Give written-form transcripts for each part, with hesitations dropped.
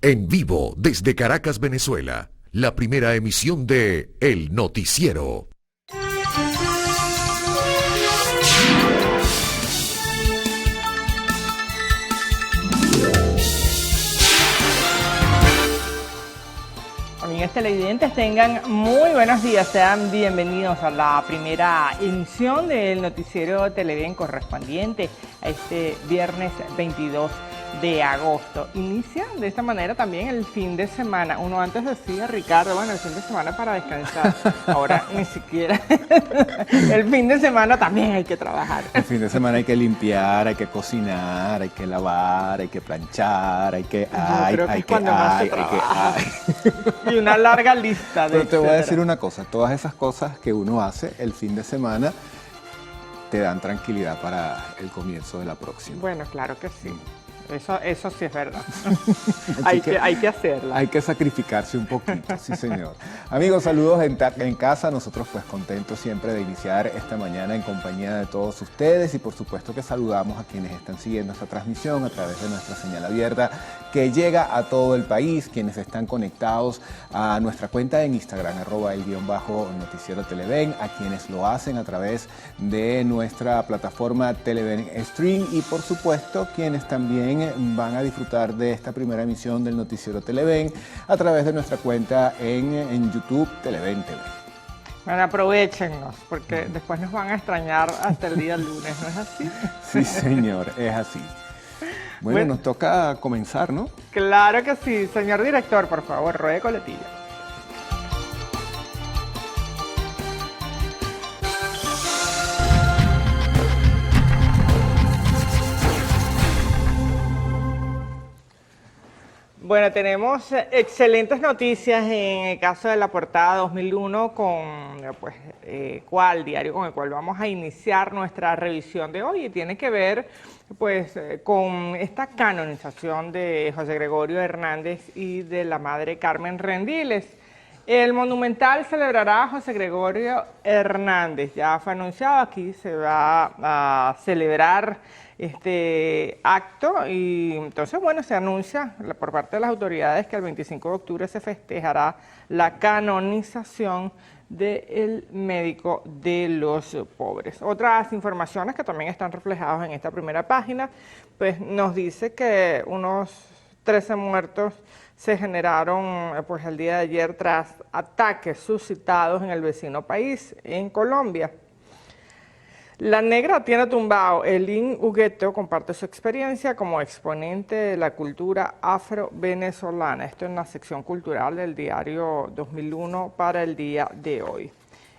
En vivo desde Caracas, Venezuela, la primera emisión de El Noticiero. Amigos televidentes, tengan muy buenos días, sean bienvenidos a la primera emisión del Noticiero Televen correspondiente a este viernes 22 de agosto. Inicia de esta manera también el fin de semana. Uno antes decía, Ricardo, bueno, el fin de semana para descansar. Ahora ni siquiera. El fin de semana también hay que trabajar. El fin de semana hay que limpiar, hay que cocinar, hay que lavar, hay que planchar, hay que... Y una larga lista de... Pero te voy a decir una cosa, todas esas cosas que uno hace el fin de semana te dan tranquilidad para el comienzo de la próxima. Bueno, claro que sí. Eso sí es verdad. hay que hacerla. Hay que sacrificarse un poquito, sí señor. Amigos, saludos en casa. Nosotros pues contentos siempre de iniciar esta mañana en compañía de todos ustedes y por supuesto que saludamos a quienes están siguiendo esta transmisión a través de nuestra señal abierta que llega a todo el país, quienes están conectados a nuestra cuenta en Instagram, @el_noticiero Televen, a quienes lo hacen a través de nuestra plataforma Televen Stream y por supuesto quienes también van a disfrutar de esta primera emisión del Noticiero Televen a través de nuestra cuenta en YouTube Televen TV. Bueno, aprovéchennos, porque después nos van a extrañar hasta el día lunes, ¿no es así? Sí, señor, es así. Bueno, nos toca comenzar, ¿no? Claro que sí. Señor director, por favor, ruede coletilla. Bueno, tenemos excelentes noticias en el caso de la portada 2001 con cuál diario con el cual vamos a iniciar nuestra revisión de hoy y tiene que ver pues con esta canonización de José Gregorio Hernández y de la madre Carmen Rendiles. El Monumental celebrará a José Gregorio Hernández, ya fue anunciado, aquí se va a celebrar este acto y entonces bueno, se anuncia por parte de las autoridades que el 25 de octubre se festejará la canonización del médico de los pobres. Otras informaciones que también están reflejadas en esta primera página, pues nos dice que unos 13 muertos se generaron pues el día de ayer tras ataques suscitados en el vecino país, en Colombia. La Negra tiene tumbado. Elin Hugueto comparte su experiencia como exponente de la cultura afro-venezolana. Esto en la sección cultural del diario 2001 para el día de hoy.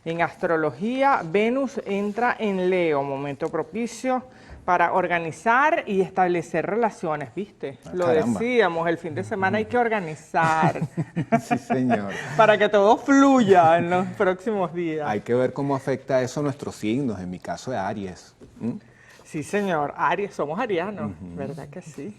En astrología, Venus entra en Leo, momento propicio para organizar y establecer relaciones, ¿viste? Lo decíamos, el fin de semana hay que organizar. Sí, señor. Para que todo fluya en los próximos días. Hay que ver cómo afecta eso a nuestros signos, en mi caso de Aries. Sí, señor, Aries, somos arianos, ¿verdad que sí?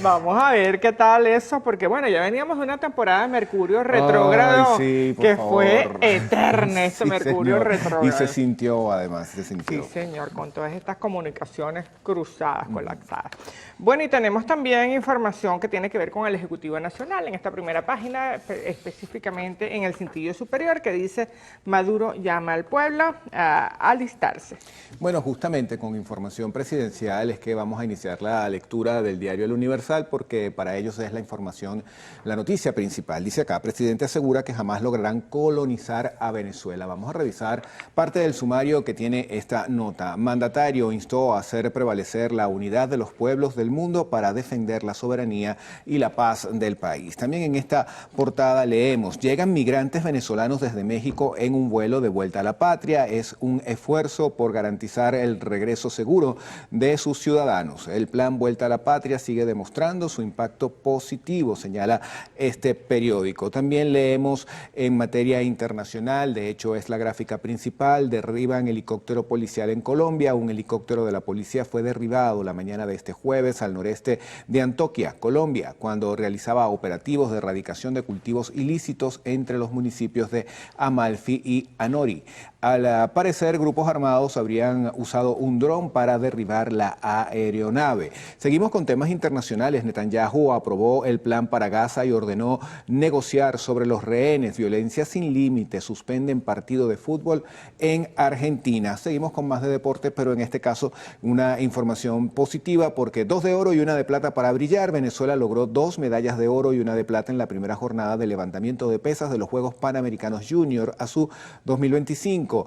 Vamos a ver qué tal eso, porque bueno, ya veníamos de una temporada de Mercurio retrógrado fue eterna, ese Mercurio retrógrado. Y se sintió, además, se sintió. Sí, señor, con todas estas comunicaciones cruzadas, colapsadas. Bueno, y tenemos también información que tiene que ver con el Ejecutivo Nacional, en esta primera página, específicamente en el cintillo superior, que dice, Maduro llama al pueblo a alistarse. Bueno, justamente con información presidencial es que vamos a iniciar la lectura del diario El Universal porque para ellos es la información, la noticia principal. Dice acá, presidente asegura que jamás lograrán colonizar a Venezuela. Vamos a revisar parte del sumario que tiene esta nota. Mandatario instó a hacer prevalecer la unidad de los pueblos del mundo para defender la soberanía y la paz del país. También en esta portada leemos, llegan migrantes venezolanos desde México en un vuelo de vuelta a la patria. Es un esfuerzo por garantizar el regreso seguro de sus ciudadanos. El plan Vuelta a la Patria sigue demostrando su impacto positivo, señala este periódico. También leemos en materia internacional, de hecho es la gráfica principal, derriban helicóptero policial en Colombia. Un helicóptero de la policía fue derribado la mañana de este jueves al noreste de Antioquia, Colombia, cuando realizaba operativos de erradicación de cultivos ilícitos entre los municipios de Amalfi y Anori. Al parecer, grupos armados habrían habrían usado un dron para derribar la aeronave. Seguimos con temas internacionales. Netanyahu aprobó el plan para Gaza y ordenó negociar sobre los rehenes. Violencia sin límites. Suspenden partido de fútbol en Argentina. Seguimos con más de deporte, pero en este caso una información positiva porque 2 de oro y 1 de plata para brillar. Venezuela logró 2 medallas de oro y 1 de plata en la primera jornada de levantamiento de pesas de los Juegos Panamericanos Junior ASU 2025.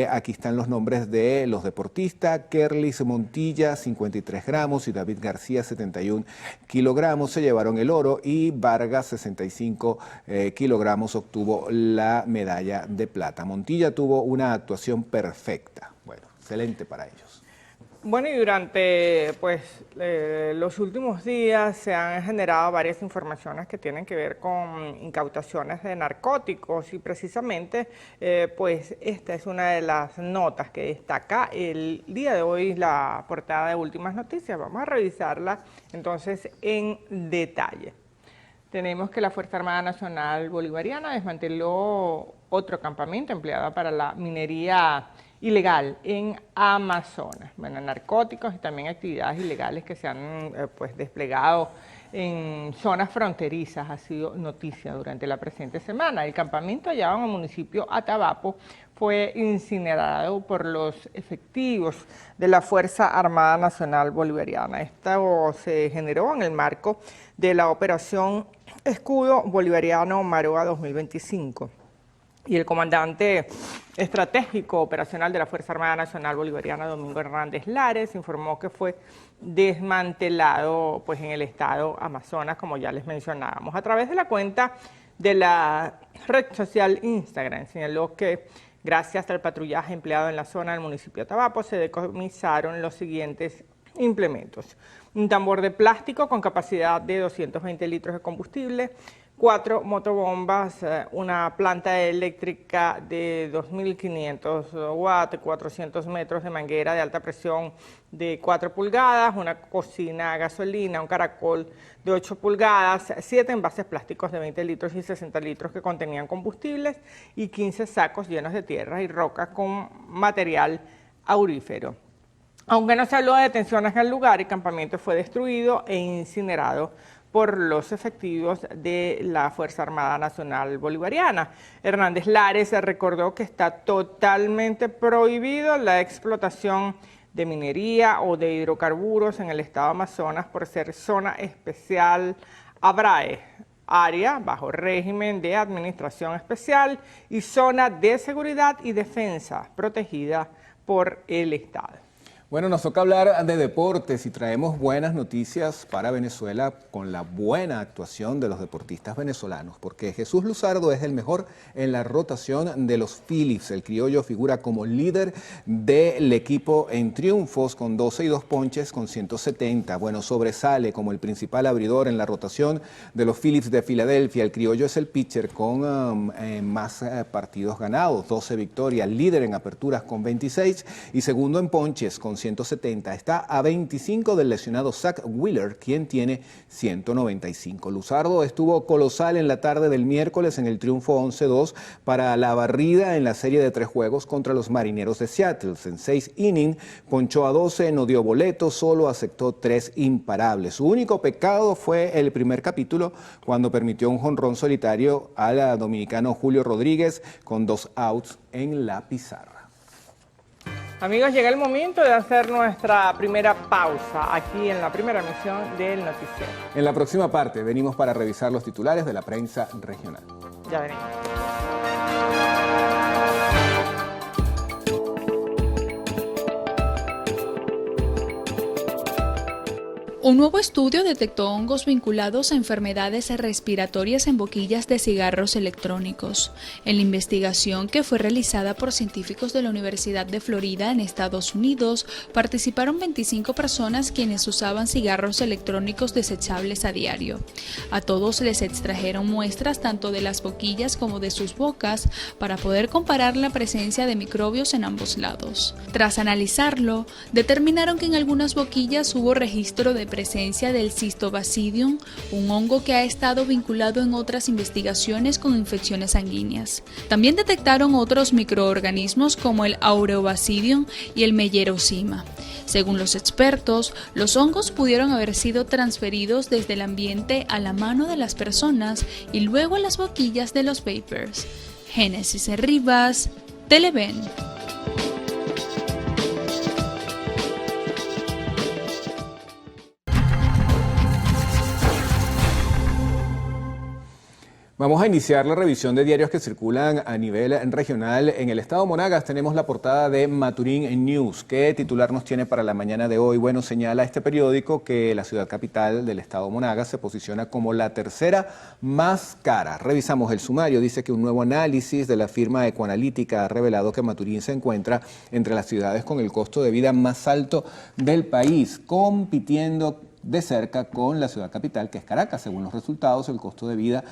Aquí están los nombres de los deportistas. Kerlis Montilla, 53 gramos, y David García, 71 kilogramos, se llevaron el oro, y Vargas, 65 kilogramos, obtuvo la medalla de plata. Montilla tuvo una actuación perfecta. Bueno, excelente para ellos. Bueno, y durante los últimos días se han generado varias informaciones que tienen que ver con incautaciones de narcóticos y precisamente esta es una de las notas que destaca el día de hoy la portada de Últimas Noticias. Vamos a revisarla entonces en detalle. Tenemos que la Fuerza Armada Nacional Bolivariana desmanteló otro campamento empleado para la minería ilegal en Amazonas. Bueno, narcóticos y también actividades ilegales que se han desplegado en zonas fronterizas ha sido noticia durante la presente semana. El campamento hallado en el municipio Atabapo fue incinerado por los efectivos de la Fuerza Armada Nacional Bolivariana. Esto se generó en el marco de la operación Escudo Bolivariano Maroa 2025. Y el comandante estratégico operacional de la Fuerza Armada Nacional Bolivariana, Domingo Hernández Lares, informó que fue desmantelado en el estado Amazonas, como ya les mencionábamos. A través de la cuenta de la red social Instagram, señaló que gracias al patrullaje empleado en la zona del municipio de Atabapo, se decomisaron los siguientes implementos: un tambor de plástico con capacidad de 220 litros de combustible, 4 motobombas, una planta eléctrica de 2.500 watts, 400 metros de manguera de alta presión de 4 pulgadas, una cocina a gasolina, un caracol de 8 pulgadas, 7 envases plásticos de 20 litros y 60 litros que contenían combustibles y 15 sacos llenos de tierra y roca con material aurífero. Aunque no se habló de detenciones en el lugar, el campamento fue destruido e incinerado por los efectivos de la Fuerza Armada Nacional Bolivariana. Hernández Lares recordó que está totalmente prohibido la explotación de minería o de hidrocarburos en el estado Amazonas por ser zona especial ABRAE, área bajo régimen de administración especial y zona de seguridad y defensa protegida por el Estado. Bueno, nos toca hablar de deportes y traemos buenas noticias para Venezuela con la buena actuación de los deportistas venezolanos, porque Jesús Luzardo es el mejor en la rotación de los Phillips. El criollo figura como líder del equipo en triunfos con 12 y 2 ponches con 170. Bueno, sobresale como el principal abridor en la rotación de los Phillips de Filadelfia. El criollo es el pitcher con más partidos ganados, 12 victorias, líder en aperturas con 26 y segundo en ponches con 170. Está a 25 del lesionado Zach Wheeler, quien tiene 195. Luzardo estuvo colosal en la tarde del miércoles en el triunfo 11-2 para la barrida en la serie de 3 juegos contra los Marineros de Seattle. En 6 innings, ponchó a 12, no dio boleto, solo aceptó 3 imparables. Su único pecado fue el primer capítulo, cuando permitió un jonrón solitario al dominicano Julio Rodríguez con 2 outs en la pizarra. Amigos, llega el momento de hacer nuestra primera pausa aquí en la primera emisión del noticiero. En la próxima parte venimos para revisar los titulares de la prensa regional. Ya venimos. Un nuevo estudio detectó hongos vinculados a enfermedades respiratorias en boquillas de cigarros electrónicos. En la investigación, que fue realizada por científicos de la Universidad de Florida en Estados Unidos, participaron 25 personas quienes usaban cigarros electrónicos desechables a diario. A todos les extrajeron muestras tanto de las boquillas como de sus bocas para poder comparar la presencia de microbios en ambos lados. Tras analizarlo, determinaron que en algunas boquillas hubo registro de presencia del Cistobacidium, un hongo que ha estado vinculado en otras investigaciones con infecciones sanguíneas. También detectaron otros microorganismos como el Aureobacidium y el Mellerosima. Según los expertos, los hongos pudieron haber sido transferidos desde el ambiente a la mano de las personas y luego a las boquillas de los vapers. Génesis Rivas, Televen. Vamos a iniciar la revisión de diarios que circulan a nivel regional. En el estado Monagas tenemos la portada de Maturín News. ¿Qué titular nos tiene para la mañana de hoy? Bueno, señala este periódico que la ciudad capital del estado Monagas se posiciona como la tercera más cara. Revisamos el sumario. Dice que un nuevo análisis de la firma Ecoanalítica ha revelado que Maturín se encuentra entre las ciudades con el costo de vida más alto del país, compitiendo de cerca con la ciudad capital, que es Caracas. Según los resultados, el costo de vida,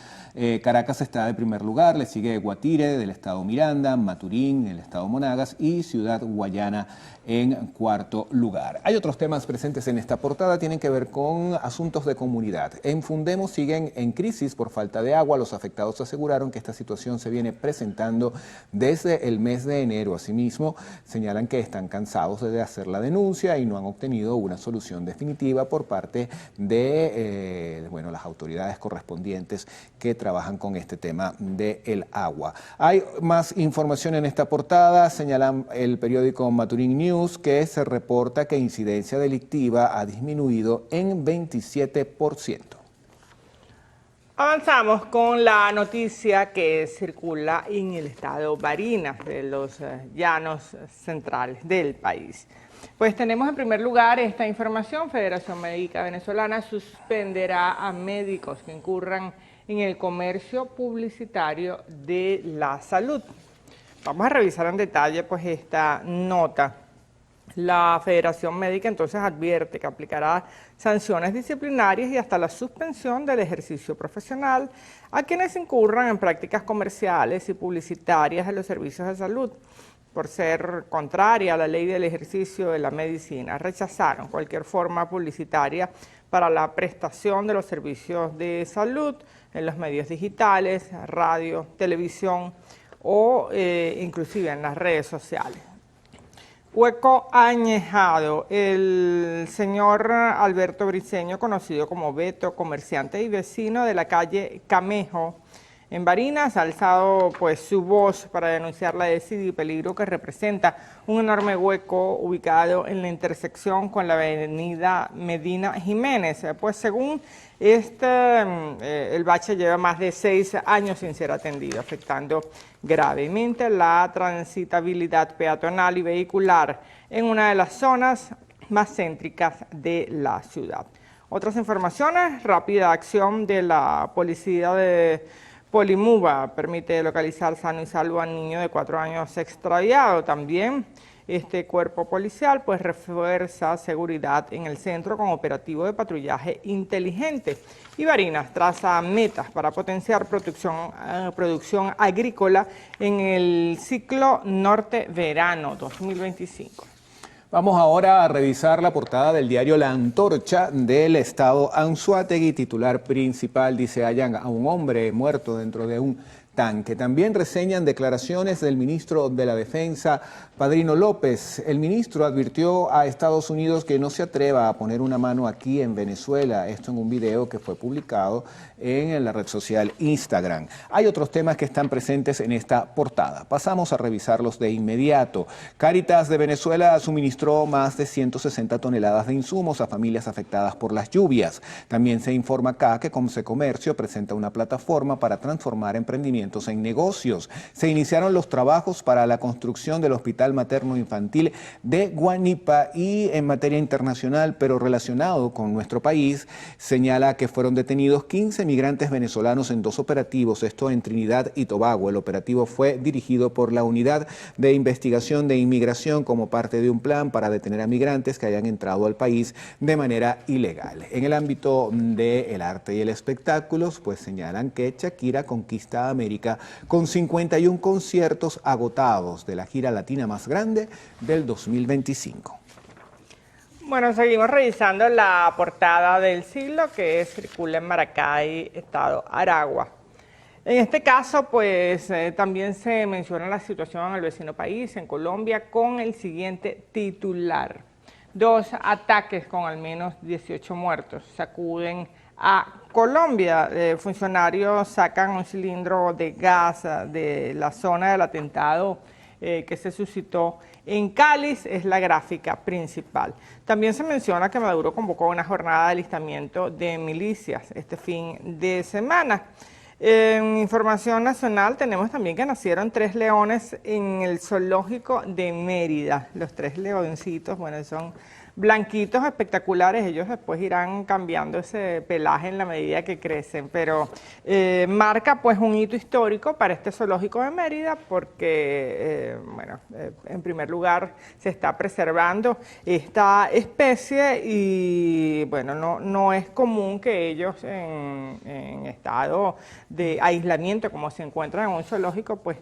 Caracas está de primer lugar, le sigue Guatire del estado Miranda, Maturín del estado Monagas y Ciudad Guayana en cuarto lugar. Hay otros temas presentes en esta portada, tienen que ver con asuntos de comunidad. En Fundemo siguen en crisis por falta de agua. Los afectados aseguraron que esta situación se viene presentando desde el mes de enero. Asimismo, señalan que están cansados de hacer la denuncia y no han obtenido una solución definitiva por parte de las autoridades correspondientes que trabajan con este tema del agua. Hay más información en esta portada. Señalan el periódico Maturín News que se reporta que incidencia delictiva ha disminuido en 27%. Avanzamos con la noticia que circula en el estado Barinas, de los llanos centrales del país. Pues tenemos en primer lugar esta información: Federación Médica Venezolana suspenderá a médicos que incurran en el comercio publicitario de la salud. Vamos a revisar en detalle pues esta nota. La Federación Médica entonces advierte que aplicará sanciones disciplinarias y hasta la suspensión del ejercicio profesional a quienes incurran en prácticas comerciales y publicitarias de los servicios de salud por ser contraria a la ley del ejercicio de la medicina. Rechazaron cualquier forma publicitaria para la prestación de los servicios de salud en los medios digitales, radio, televisión o inclusive en las redes sociales. Hueco añejado. El señor Alberto Briceño, conocido como Beto, comerciante y vecino de la calle Camejo, en Barinas, ha alzado pues su voz para denunciar la desidia y peligro que representa un enorme hueco ubicado en la intersección con la avenida Medina Jiménez. Pues según el bache lleva más de 6 años sin ser atendido, afectando gravemente la transitabilidad peatonal y vehicular en una de las zonas más céntricas de la ciudad. Otras informaciones: rápida acción de la policía de Polimuba permite localizar sano y salvo a niño de 4 años extraviado. También este cuerpo policial pues refuerza seguridad en el centro con operativo de patrullaje inteligente. Y Barinas traza metas para potenciar producción agrícola en el ciclo norte-verano 2025. Vamos ahora a revisar la portada del diario La Antorcha del estado Anzoátegui. Titular principal dice: hallan a un hombre muerto dentro de un tanque. También reseñan declaraciones del ministro de la Defensa, Padrino López. El ministro advirtió a Estados Unidos que no se atreva a poner una mano aquí en Venezuela. Esto en un video que fue publicado en la red social Instagram. Hay otros temas que están presentes en esta portada. Pasamos a revisarlos de inmediato. Cáritas de Venezuela suministró más de 160 toneladas de insumos a familias afectadas por las lluvias. También se informa acá que Comce Comercio presenta una plataforma para transformar emprendimientos en negocios. Se iniciaron los trabajos para la construcción del Hospital Materno Infantil de Guanipa. Y en materia internacional, pero relacionado con nuestro país, señala que fueron detenidos 15 migrantes venezolanos en 2 operativos, esto en Trinidad y Tobago. El operativo fue dirigido por la Unidad de Investigación de Inmigración como parte de un plan para detener a migrantes que hayan entrado al país de manera ilegal. En el ámbito del arte y el espectáculo, pues señalan que Shakira conquista América con 51 conciertos agotados de la gira latina más grande del 2025. Bueno, seguimos revisando la portada del siglo que circula en Maracay, estado Aragua. En este caso, pues también se menciona la situación en el vecino país, en Colombia, con el siguiente titular. 2 ataques con al menos 18 muertos sacuden a Colombia. Funcionarios sacan un cilindro de gas de la zona del atentado que se suscitó en Cali, es la gráfica principal. También se menciona que Maduro convocó una jornada de alistamiento de milicias este fin de semana. En información nacional tenemos también que nacieron 3 leones en el zoológico de Mérida. Los 3 leoncitos, bueno, son blanquitos espectaculares, ellos después irán cambiando ese pelaje en la medida que crecen, pero marca pues un hito histórico para este zoológico de Mérida porque, en primer lugar se está preservando esta especie y bueno, no es común que ellos en estado de aislamiento, como se encuentran en un zoológico, pues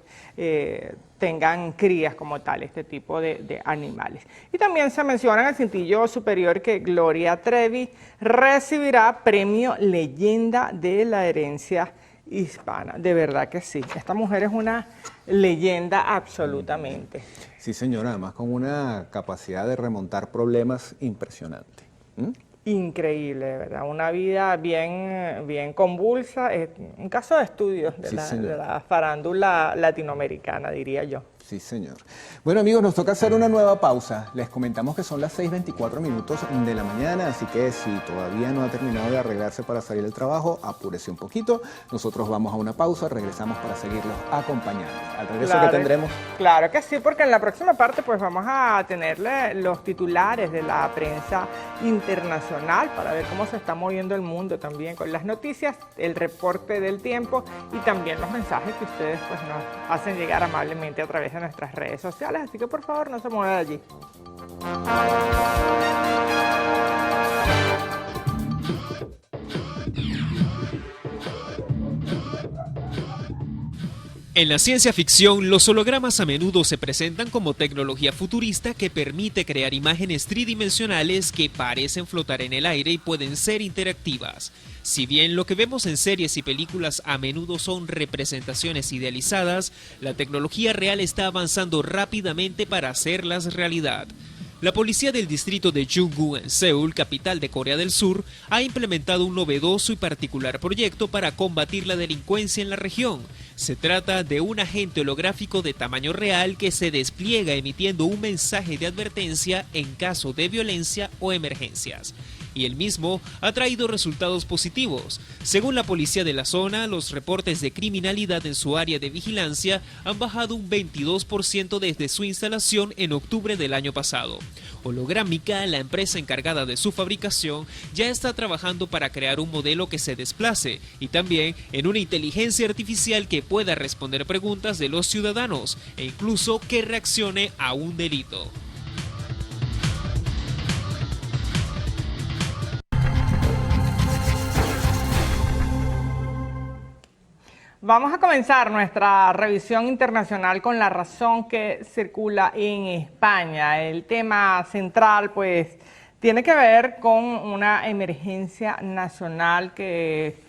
tengan crías como tal, este tipo de animales. Y también se menciona en el cintillo superior que Gloria Trevi recibirá premio Leyenda de la Herencia Hispana. De verdad que sí, esta mujer es una leyenda absolutamente. Sí, señora, además con una capacidad de remontar problemas impresionante. Increíble, de verdad, una vida bien convulsa, un caso de estudio de la farándula latinoamericana, diría yo. Sí, señor. Bueno, amigos, nos toca hacer una nueva pausa. Les comentamos que son las 6:24 minutos de la mañana, así que si todavía no ha terminado de arreglarse para salir del trabajo, apúrese un poquito. Nosotros vamos a una pausa, regresamos para seguirlos acompañando. Al regreso, Claro, ¿qué tendremos? Claro que sí, porque en la próxima parte pues vamos a tenerle los titulares de la prensa internacional para ver cómo se está moviendo el mundo también con las noticias, el reporte del tiempo y también los mensajes que ustedes pues nos hacen llegar amablemente a través de nuestras redes sociales, así que por favor no se muevan de allí. En la ciencia ficción, los hologramas a menudo se presentan como tecnología futurista que permite crear imágenes tridimensionales que parecen flotar en el aire y pueden ser interactivas. Si bien lo que vemos en series y películas a menudo son representaciones idealizadas, la tecnología real está avanzando rápidamente para hacerlas realidad. La policía del distrito de Junggu en Seúl, capital de Corea del Sur, ha implementado un novedoso y particular proyecto para combatir la delincuencia en la región. Se trata de un agente holográfico de tamaño real que se despliega emitiendo un mensaje de advertencia en caso de violencia o emergencias. Y el mismo ha traído resultados positivos. Según la policía de la zona, los reportes de criminalidad en su área de vigilancia han bajado un 22% desde su instalación en octubre del año pasado. Holográmica, la empresa encargada de su fabricación, ya está trabajando para crear un modelo que se desplace y también en una inteligencia artificial que pueda responder preguntas de los ciudadanos e incluso que reaccione a un delito. Vamos a comenzar nuestra revisión internacional con la razón que circula en España. El tema central, pues, tiene que ver con una emergencia nacional que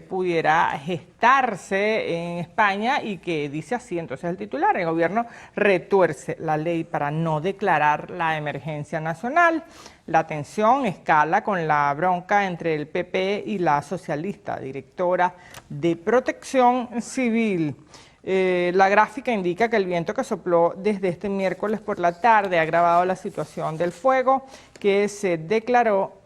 pudiera gestarse en España y que dice así, entonces el titular: el gobierno retuerce la ley para no declarar la emergencia nacional. La tensión escala con la bronca entre el PP y la socialista directora de Protección Civil. La gráfica indica que el viento que sopló desde este miércoles por la tarde ha agravado la situación del fuego que se declaró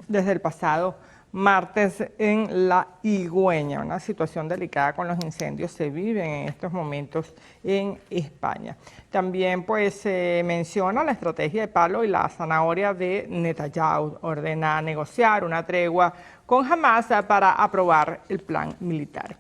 desde el pasado martes en La Higüeña. Una situación delicada con los incendios se vive en estos momentos en España. También pues se menciona la estrategia de palo y la zanahoria de Netanyahu. Ordena negociar una tregua con Hamas para aprobar el plan militar.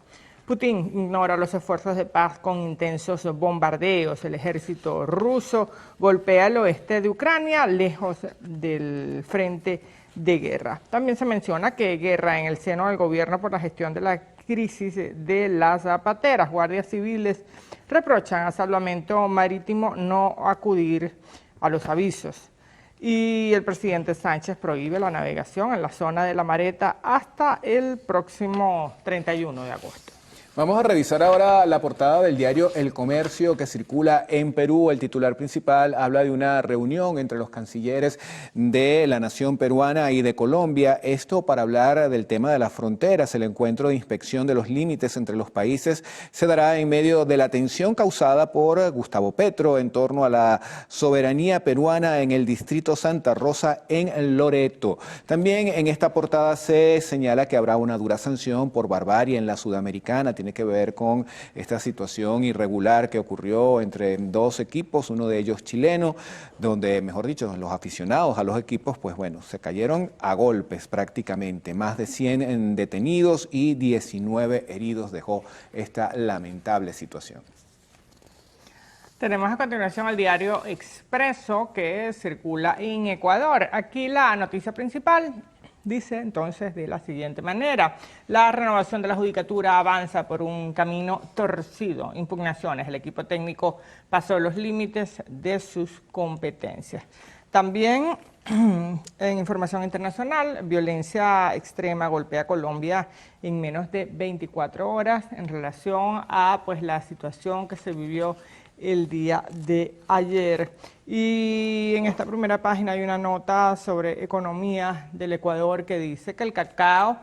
Putin ignora los esfuerzos de paz con intensos bombardeos. El ejército ruso golpea el oeste de Ucrania, lejos del frente de guerra. También se menciona que hay guerra en el seno del gobierno por la gestión de la crisis de las zapateras. Guardias civiles reprochan a Salvamento Marítimo no acudir a los avisos. Y el presidente Sánchez prohíbe la navegación en la zona de La Mareta hasta el próximo 31 de agosto. Vamos a revisar ahora la portada del diario El Comercio que circula en Perú. El titular principal habla de una reunión entre los cancilleres de la nación peruana y de Colombia. Esto para hablar del tema de las fronteras. El encuentro de inspección de los límites entre los países se dará en medio de la tensión causada por Gustavo Petro en torno a la soberanía peruana en el distrito Santa Rosa en Loreto. También en esta portada se señala que habrá una dura sanción por barbarie en la Sudamericana. Tiene que ver con esta situación irregular que ocurrió entre dos equipos, uno de ellos chileno, donde, mejor dicho, los aficionados a los equipos, pues bueno, se cayeron a golpes prácticamente. Más de 100 detenidos y 19 heridos dejó esta lamentable situación. Tenemos a continuación el diario Expreso que circula en Ecuador. Aquí la noticia principal dice entonces de la siguiente manera: la renovación de la judicatura avanza por un camino torcido. Impugnaciones. El equipo técnico pasó los límites de sus competencias. También en información internacional, violencia extrema golpea a Colombia en menos de 24 horas en relación a la situación que se vivió el día de ayer. Y en esta primera página hay una nota sobre economía del Ecuador que dice que el cacao,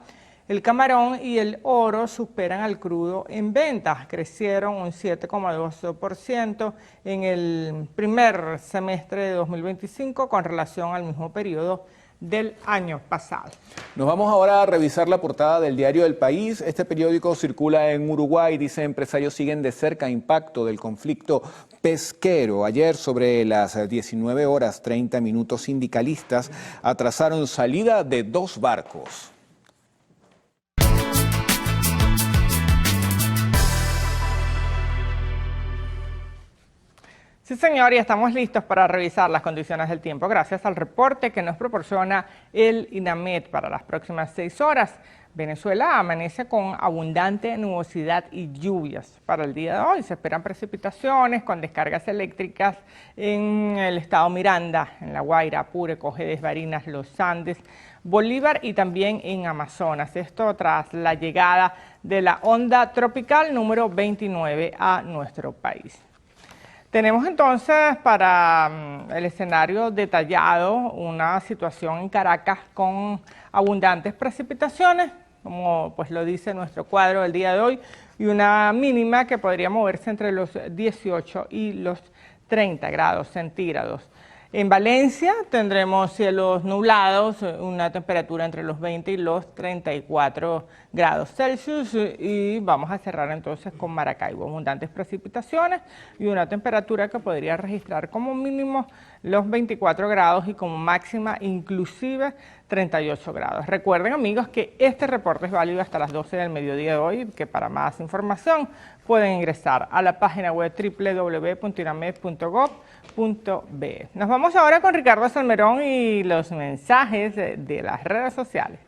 el camarón y el oro superan al crudo en ventas. Crecieron un 7,2% en el primer semestre de 2025 con relación al mismo periodo del año pasado. Nos vamos ahora a revisar la portada del diario El País. Este periódico circula en Uruguay. Dice: empresarios siguen de cerca impacto del conflicto pesquero. Ayer, sobre las 19 horas 30 minutos, sindicalistas atrasaron salida de 2 barcos. Sí, señor, y estamos listos para revisar las condiciones del tiempo gracias al reporte que nos proporciona el INAMET para las próximas 6 horas. Venezuela amanece con abundante nubosidad y lluvias. Para el día de hoy se esperan precipitaciones con descargas eléctricas en el estado Miranda, en La Guaira, Apure, Cojedes, Barinas, Los Andes, Bolívar y también en Amazonas. Esto tras la llegada de la onda tropical número 29 a nuestro país. Tenemos entonces para el escenario detallado una situación en Caracas con abundantes precipitaciones, como pues lo dice nuestro cuadro del día de hoy, y una mínima que podría moverse entre los 18 y los 30 grados centígrados. En Valencia tendremos cielos nublados, una temperatura entre los 20 y los 34 grados Celsius, y vamos a cerrar entonces con Maracaibo, abundantes precipitaciones y una temperatura que podría registrar como mínimo los 24 grados y como máxima inclusive 38 grados. Recuerden, amigos, que este reporte es válido hasta las 12 del mediodía de hoy, que para más información pueden ingresar a la página web www.inamed.gov.be. Nos vamos ahora con Ricardo Salmerón y los mensajes de las redes sociales.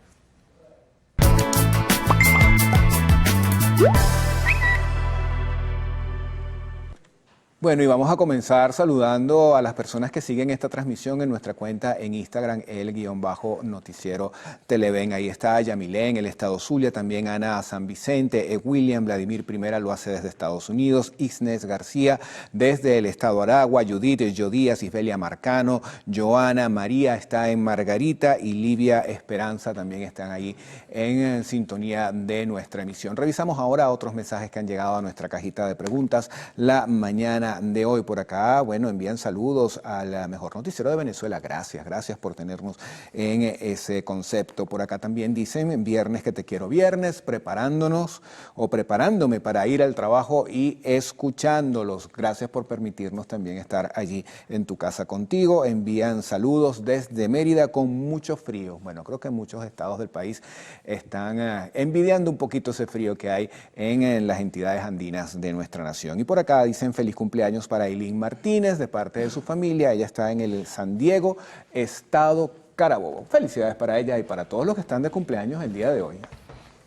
Bueno, y vamos a comenzar saludando a las personas que siguen esta transmisión en nuestra cuenta en Instagram, el_noticiero Televen. Ahí está Yamilén, el estado Zulia, también Ana San Vicente, William, Vladimir Primera lo hace desde Estados Unidos, Isnes García desde el estado Aragua, Judith Yodías, Isbelia Marcano, Joana María está en Margarita y Livia Esperanza también están ahí en sintonía de nuestra emisión. Revisamos ahora otros mensajes que han llegado a nuestra cajita de preguntas la mañana de hoy. Por acá, bueno, envían saludos al mejor noticiero de Venezuela. Gracias por tenernos en ese concepto. Por acá también dicen: viernes que te quiero viernes, preparándonos o preparándome para ir al trabajo y escuchándolos. Gracias por permitirnos también estar allí en tu casa contigo. Envían saludos desde Mérida con mucho frío. Bueno, creo que muchos estados del país están envidiando un poquito ese frío que hay en las entidades andinas de nuestra nación. Y por acá dicen: feliz cumpleaños para Eileen Martínez de parte de su familia. Ella está en el San Diego, estado Carabobo. Felicidades para ella y para todos los que están de cumpleaños el día de hoy.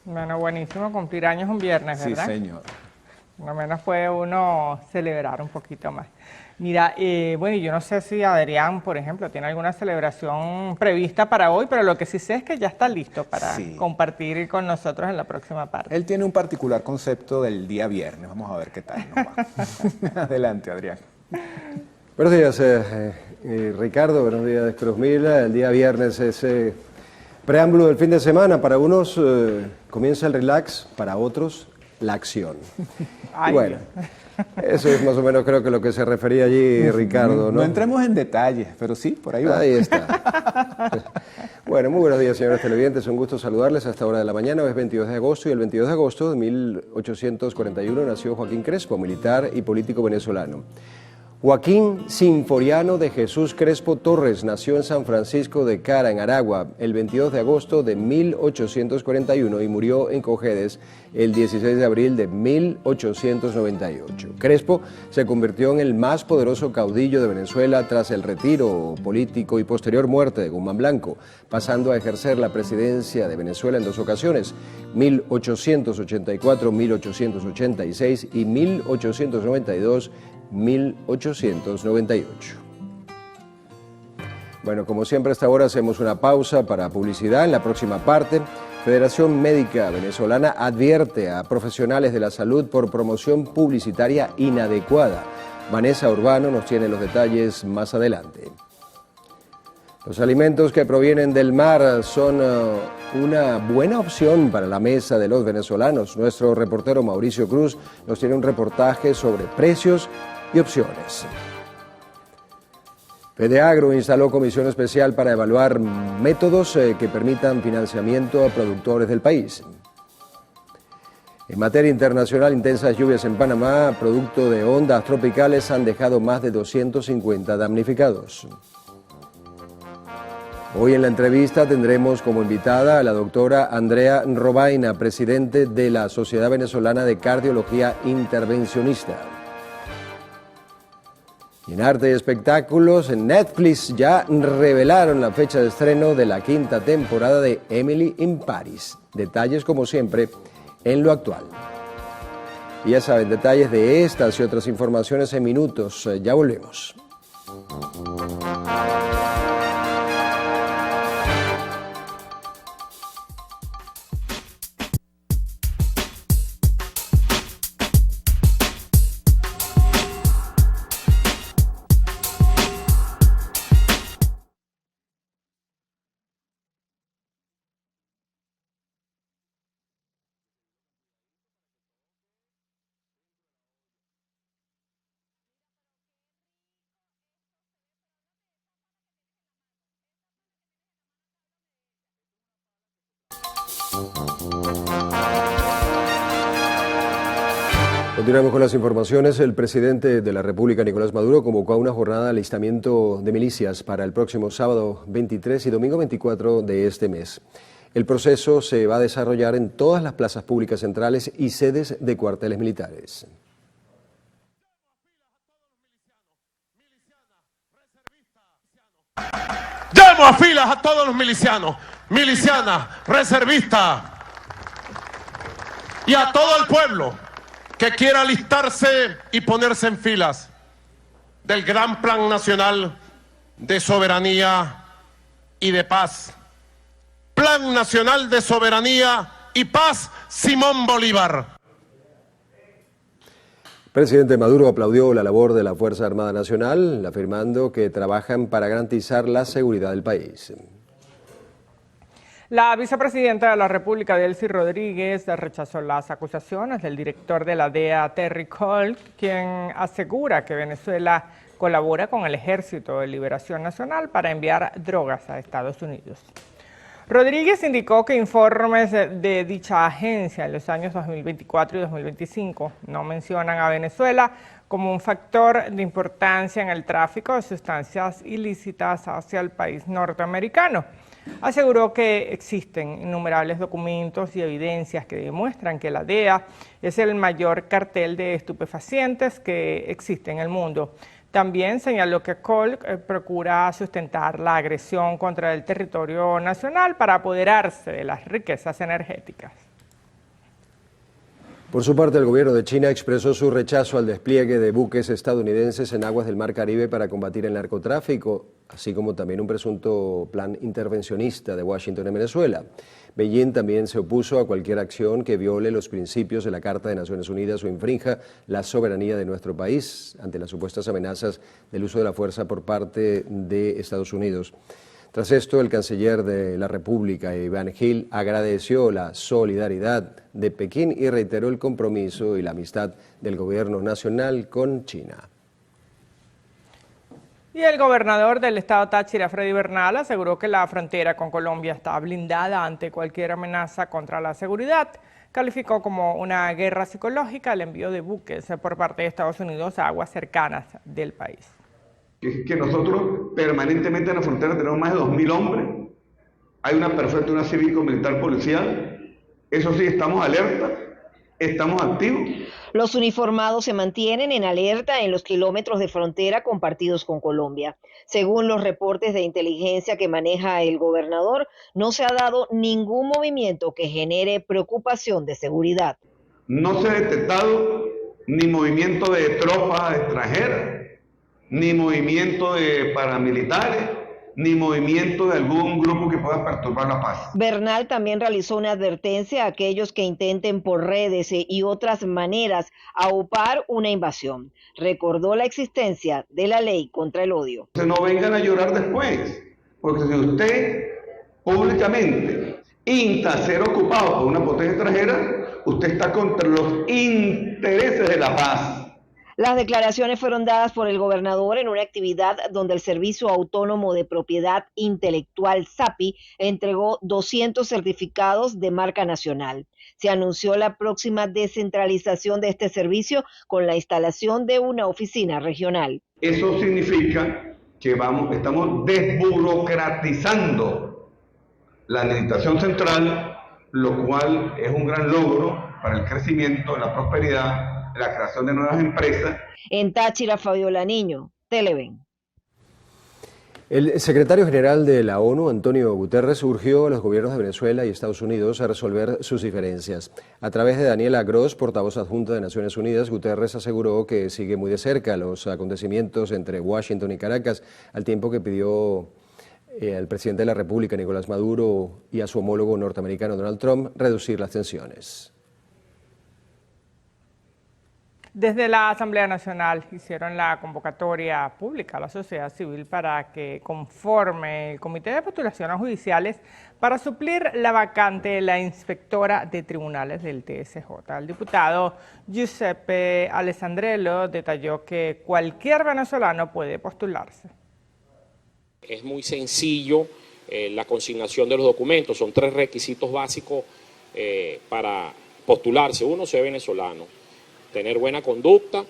Bueno, buenísimo cumplir años un viernes, ¿verdad? Sí, señor. Por lo menos puede uno celebrar un poquito más. Mira, bueno, yo no sé si Adrián, por ejemplo, tiene alguna celebración prevista para hoy, pero lo que sí sé es que ya está listo para compartir con nosotros en la próxima parte. Él tiene un particular concepto del día viernes. Vamos a ver qué tal nos va. Adelante, Adrián. Buenos días, Ricardo. Buenos días, Cruz Mila. El día viernes es preámbulo del fin de semana. Para unos comienza el relax, para otros la acción. Ay, bueno, eso es más o menos creo que lo que se refería allí Ricardo, ¿no? No entremos en detalles, pero sí, por ahí va. Ahí está. Bueno, muy buenos días, señores televidentes. Un gusto saludarles a esta hora de la mañana. Hoy es 22 de agosto y el 22 de agosto de 1841 nació Joaquín Crespo, militar y político venezolano. Joaquín Sinforiano de Jesús Crespo Torres nació en San Francisco de Cara, en Aragua, el 22 de agosto de 1841 y murió en Cojedes el 16 de abril de 1898. Crespo se convirtió en el más poderoso caudillo de Venezuela tras el retiro político y posterior muerte de Guzmán Blanco, pasando a ejercer la presidencia de Venezuela en dos ocasiones, 1884, 1886 y 1892. 1898. Bueno, como siempre a esta hora hacemos una pausa para publicidad. En la próxima parte, Federación Médica Venezolana advierte a profesionales de la salud por promoción publicitaria inadecuada. Vanessa Urbano nos tiene los detalles más adelante. Los alimentos que provienen del mar son una buena opción para la mesa de los venezolanos. Nuestro reportero Mauricio Cruz nos tiene un reportaje sobre precios y opciones. FEDEAGRO instaló comisión especial para evaluar métodos que permitan financiamiento a productores del país. En materia internacional, intensas lluvias en Panamá, producto de ondas tropicales, han dejado más de 250 damnificados. Hoy en la entrevista tendremos como invitada a la doctora Andrea Robaina, presidente de la Sociedad Venezolana de Cardiología Intervencionista. Y en arte y espectáculos, en Netflix ya revelaron la fecha de estreno de la quinta temporada de Emily in Paris. Detalles, como siempre, en lo actual. Y ya saben, detalles de estas y otras informaciones en minutos. Ya volvemos. Continuamos con las informaciones. El presidente de la República, Nicolás Maduro, convocó a una jornada de alistamiento de milicias para el próximo sábado 23 y domingo 24 de este mes. El proceso se va a desarrollar en todas las plazas públicas centrales y sedes de cuarteles militares. Llamo a filas a todos los milicianos, milicianas, reservistas y a todo el pueblo que quiera alistarse y ponerse en filas del gran plan nacional de soberanía y de paz. Plan Nacional de Soberanía y Paz, Simón Bolívar. El presidente Maduro aplaudió la labor de la Fuerza Armada Nacional, afirmando que trabajan para garantizar la seguridad del país. La vicepresidenta de la República, Delcy Rodríguez, rechazó las acusaciones del director de la DEA, Terry Cole, quien asegura que Venezuela colabora con el Ejército de Liberación Nacional para enviar drogas a Estados Unidos. Rodríguez indicó que informes de dicha agencia en los años 2024 y 2025 no mencionan a Venezuela como un factor de importancia en el tráfico de sustancias ilícitas hacia el país norteamericano. Aseguró que existen innumerables documentos y evidencias que demuestran que la DEA es el mayor cartel de estupefacientes que existe en el mundo. También señaló que Cole procura sustentar la agresión contra el territorio nacional para apoderarse de las riquezas energéticas. Por su parte, el gobierno de China expresó su rechazo al despliegue de buques estadounidenses en aguas del Mar Caribe para combatir el narcotráfico, así como también un presunto plan intervencionista de Washington en Venezuela. Beijing también se opuso a cualquier acción que viole los principios de la Carta de Naciones Unidas o infrinja la soberanía de nuestro país ante las supuestas amenazas del uso de la fuerza por parte de Estados Unidos. Tras esto, el canciller de la República, Iván Gil, agradeció la solidaridad de Pekín y reiteró el compromiso y la amistad del gobierno nacional con China. Y el gobernador del estado Táchira, Freddy Bernal, aseguró que la frontera con Colombia está blindada ante cualquier amenaza contra la seguridad. Calificó como una guerra psicológica el envío de buques por parte de Estados Unidos a aguas cercanas del país. Que nosotros permanentemente en la frontera tenemos más de 2.000 hombres, hay una perfecta, una cívico-militar policial, eso sí, estamos alerta, estamos activos. Los uniformados se mantienen en alerta en los kilómetros de frontera compartidos con Colombia. Según los reportes de inteligencia que maneja el gobernador, no se ha dado ningún movimiento que genere preocupación de seguridad. No se ha detectado ni movimiento de tropas extranjeras, ni movimiento de paramilitares, ni movimiento de algún grupo que pueda perturbar la paz. Bernal también realizó una advertencia a aquellos que intenten por redes y otras maneras aupar una invasión. Recordó la existencia de la ley contra el odio. No vengan a llorar después, porque si usted públicamente insta a ser ocupado por una potencia extranjera, usted está contra los intereses de la paz. Las declaraciones fueron dadas por el gobernador en una actividad donde el Servicio Autónomo de Propiedad Intelectual SAPI entregó 200 certificados de marca nacional. Se anunció la próxima descentralización de este servicio con la instalación de una oficina regional. Eso significa que estamos desburocratizando la administración central, lo cual es un gran logro para el crecimiento, la prosperidad, la creación de nuevas empresas. En Táchira, Fabiola Niño, Televen. El secretario general de la ONU, Antonio Guterres, urgió a los gobiernos de Venezuela y Estados Unidos a resolver sus diferencias. A través de Daniela Gross, portavoz adjunta de Naciones Unidas, Guterres aseguró que sigue muy de cerca los acontecimientos entre Washington y Caracas, al tiempo que pidió al presidente de la República, Nicolás Maduro, y a su homólogo norteamericano, Donald Trump, reducir las tensiones. Desde la Asamblea Nacional hicieron la convocatoria pública a la sociedad civil para que conforme el Comité de Postulaciones Judiciales para suplir la vacante de la inspectora de tribunales del TSJ. El diputado Giuseppe Alessandrello detalló que cualquier venezolano puede postularse. Es muy sencillo la consignación de los documentos, son 3 requisitos básicos para postularse. Uno, ser venezolano, tener buena conducta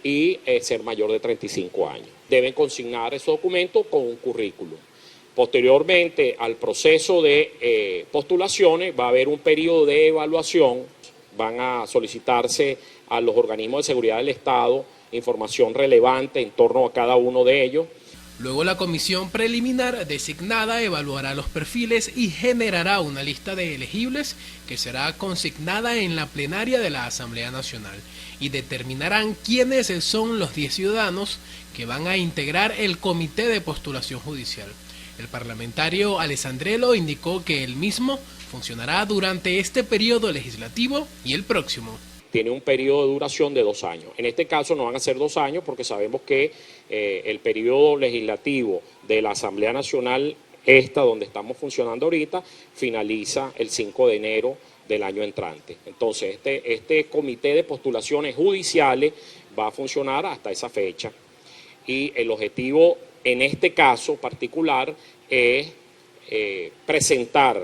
y ser mayor de 35 años. Deben consignar esos documentos con un currículum. Posteriormente al proceso de postulaciones va a haber un periodo de evaluación, van a solicitarse a los organismos de seguridad del Estado información relevante en torno a cada uno de ellos. Luego la comisión preliminar designada evaluará los perfiles y generará una lista de elegibles que será consignada en la plenaria de la Asamblea Nacional y determinarán quiénes son los 10 ciudadanos que van a integrar el Comité de Postulación Judicial. El parlamentario Alessandrello indicó que el mismo funcionará durante este periodo legislativo y el próximo. Tiene un periodo de duración de 2 años. En este caso no van a ser 2 años porque sabemos que el periodo legislativo de la Asamblea Nacional, donde estamos funcionando ahorita, finaliza el 5 de enero del año entrante. Entonces este comité de postulaciones judiciales va a funcionar hasta esa fecha y el objetivo en este caso particular es presentar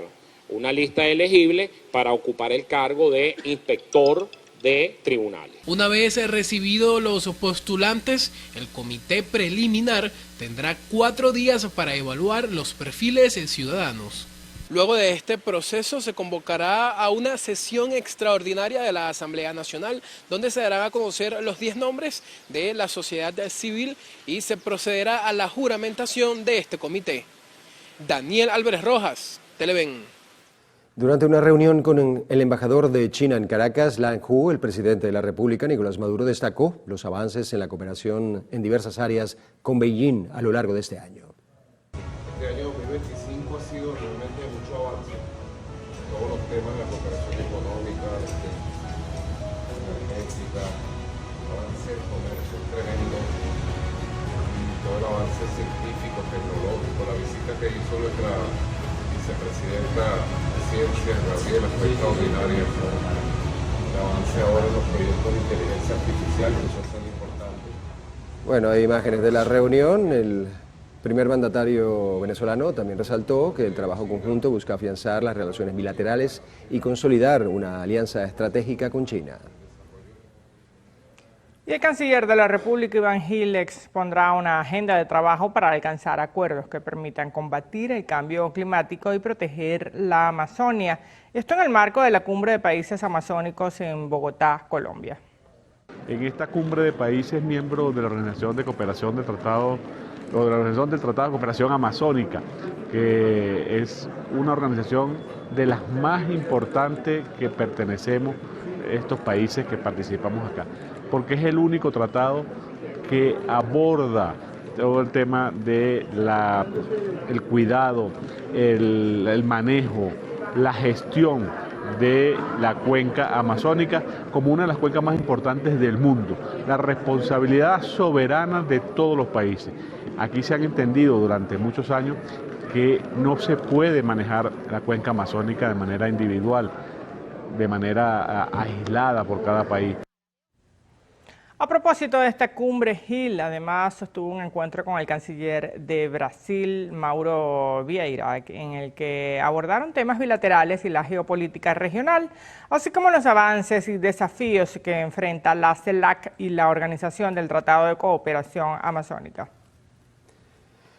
una lista de elegibles para ocupar el cargo de inspector de tribunales. Una vez recibidos los postulantes, el comité preliminar tendrá 4 días para evaluar los perfiles ciudadanos. Luego de este proceso se convocará a una sesión extraordinaria de la Asamblea Nacional donde se darán a conocer los 10 nombres de la sociedad civil y se procederá a la juramentación de este comité. Daniel Álvarez Rojas, Televen. Durante una reunión con el embajador de China en Caracas, Lan Hu, el presidente de la República, Nicolás Maduro, destacó los avances en la cooperación en diversas áreas con Beijing a lo largo de este año. Este año 2025 ha sido realmente de mucho avance en todos los temas de la cooperación económica, energética, avance del comercio tremendo, y todo el avance científico, tecnológico, la visita que hizo nuestra vicepresidenta de Ciencias, Gabriela, fue extraordinaria. El avance ahora en los proyectos de inteligencia artificial, que eso es tan importante. Bueno, hay imágenes de la reunión. El primer mandatario venezolano también resaltó que el trabajo conjunto busca afianzar las relaciones bilaterales y consolidar una alianza estratégica con China. Y el canciller de la República, Iván Gil, expondrá una agenda de trabajo para alcanzar acuerdos que permitan combatir el cambio climático y proteger la Amazonia. Esto en el marco de la Cumbre de Países Amazónicos en Bogotá, Colombia. En esta cumbre de países miembros de la Organización de Cooperación del Tratado, o de la Organización del Tratado de Cooperación Amazónica, que es una organización de las más importantes que pertenecemos estos países que participamos acá, porque es el único tratado que aborda todo el tema de el cuidado, el manejo, la gestión de la cuenca amazónica como una de las cuencas más importantes del mundo, la responsabilidad soberana de todos los países. Aquí se han entendido durante muchos años que no se puede manejar la cuenca amazónica de manera individual, de manera aislada por cada país. A propósito de esta cumbre, Gil además sostuvo un encuentro con el canciller de Brasil, Mauro Vieira, en el que abordaron temas bilaterales y la geopolítica regional, así como los avances y desafíos que enfrenta la CELAC y la Organización del Tratado de Cooperación Amazónica.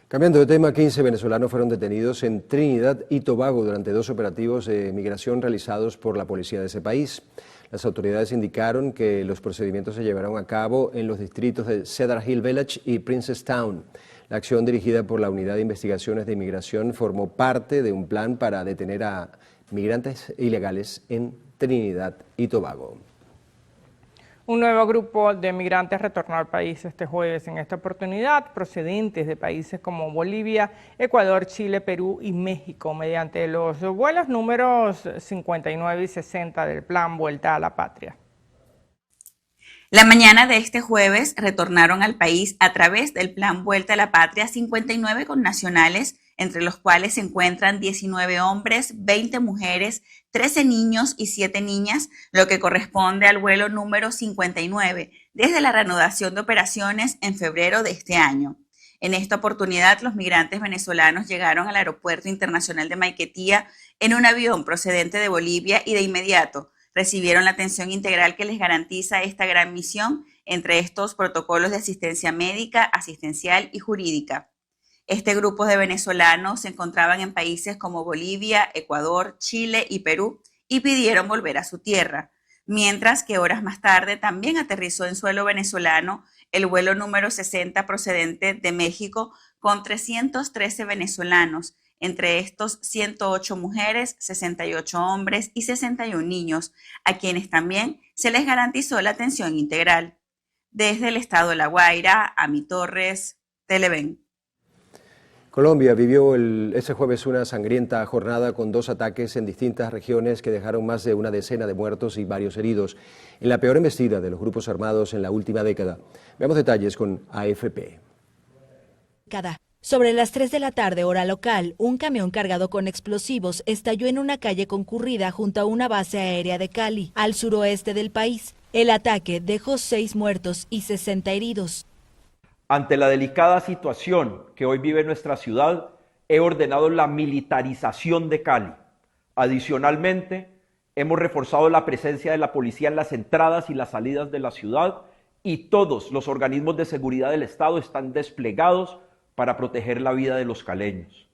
Cambiando de tema, 15 venezolanos fueron detenidos en Trinidad y Tobago durante 2 operativos de migración realizados por la policía de ese país. Las autoridades indicaron que los procedimientos se llevaron a cabo en los distritos de Cedar Hill Village y Princess Town. La acción dirigida por la Unidad de Investigaciones de Inmigración formó parte de un plan para detener a migrantes ilegales en Trinidad y Tobago. Un nuevo grupo de migrantes retornó al país este jueves, en esta oportunidad procedentes de países como Bolivia, Ecuador, Chile, Perú y México, mediante los vuelos números 59 y 60 del Plan Vuelta a la Patria. La mañana de este jueves retornaron al país a través del Plan Vuelta a la Patria 59 connacionales, entre los cuales se encuentran 19 hombres, 20 mujeres, 13 niños y 7 niñas, lo que corresponde al vuelo número 59, desde la reanudación de operaciones en febrero de este año. En esta oportunidad, los migrantes venezolanos llegaron al Aeropuerto Internacional de Maiquetía en un avión procedente de Bolivia y de inmediato recibieron la atención integral que les garantiza esta gran misión, entre estos protocolos de asistencia médica, asistencial y jurídica. Este grupo de venezolanos se encontraban en países como Bolivia, Ecuador, Chile y Perú y pidieron volver a su tierra, mientras que horas más tarde también aterrizó en suelo venezolano el vuelo número 60 procedente de México con 313 venezolanos, entre estos 108 mujeres, 68 hombres y 61 niños, a quienes también se les garantizó la atención integral. Desde el estado de La Guaira, Ami Torres, Televen. Colombia vivió ese jueves una sangrienta jornada con 2 ataques en distintas regiones que dejaron más de una decena de muertos y varios heridos, en la peor embestida de los grupos armados en la última década. Veamos detalles con AFP. Sobre las 3 de la tarde, hora local, un camión cargado con explosivos estalló en una calle concurrida junto a una base aérea de Cali, al suroeste del país. El ataque dejó 6 muertos y 60 heridos. Ante la delicada situación que hoy vive nuestra ciudad, he ordenado la militarización de Cali. Adicionalmente, hemos reforzado la presencia de la policía en las entradas y las salidas de la ciudad y todos los organismos de seguridad del Estado están desplegados para proteger la vida de los caleños.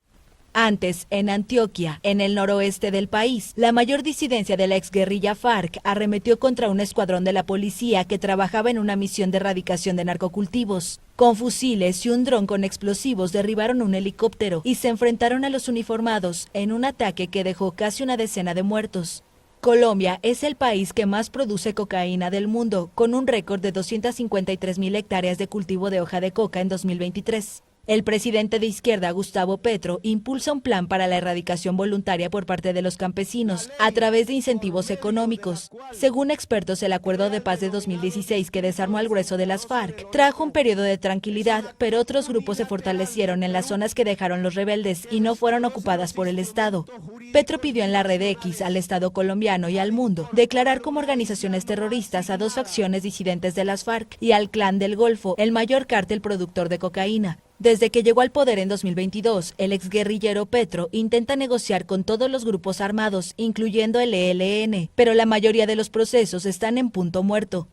Antes, en Antioquia, en el noroeste del país, la mayor disidencia de la exguerrilla FARC arremetió contra un escuadrón de la policía que trabajaba en una misión de erradicación de narcocultivos. Con fusiles y un dron con explosivos derribaron un helicóptero y se enfrentaron a los uniformados en un ataque que dejó casi una decena de muertos. Colombia es el país que más produce cocaína del mundo, con un récord de 253.000 hectáreas de cultivo de hoja de coca en 2023. El presidente de izquierda, Gustavo Petro, impulsa un plan para la erradicación voluntaria por parte de los campesinos a través de incentivos económicos. Según expertos, el acuerdo de paz de 2016 que desarmó al grueso de las FARC trajo un periodo de tranquilidad, pero otros grupos se fortalecieron en las zonas que dejaron los rebeldes y no fueron ocupadas por el Estado. Petro pidió en la red X al Estado colombiano y al mundo declarar como organizaciones terroristas a dos facciones disidentes de las FARC y al Clan del Golfo, el mayor cártel productor de cocaína. Desde que llegó al poder en 2022, el exguerrillero Petro intenta negociar con todos los grupos armados, incluyendo el ELN, pero la mayoría de los procesos están en punto muerto.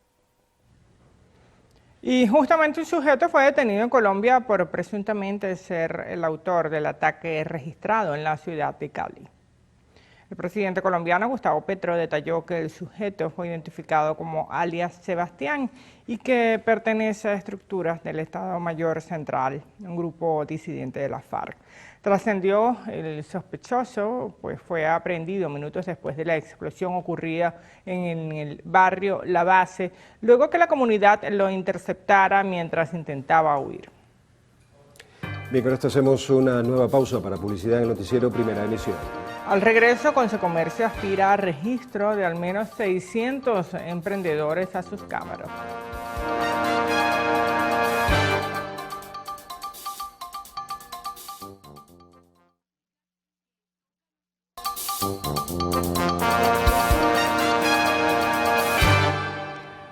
Y justamente un sujeto fue detenido en Colombia por presuntamente ser el autor del ataque registrado en la ciudad de Cali. El presidente colombiano Gustavo Petro detalló que el sujeto fue identificado como alias Sebastián y que pertenece a estructuras del Estado Mayor Central, un grupo disidente de la FARC. Trascendió el sospechoso, pues fue aprehendido minutos después de la explosión ocurrida en el barrio La Base, luego que la comunidad lo interceptara mientras intentaba huir. Bien, con esto hacemos una nueva pausa para publicidad en el noticiero Primera Emisión. Al regreso, Consecomercio aspira a registro de al menos 600 emprendedores a sus cámaras.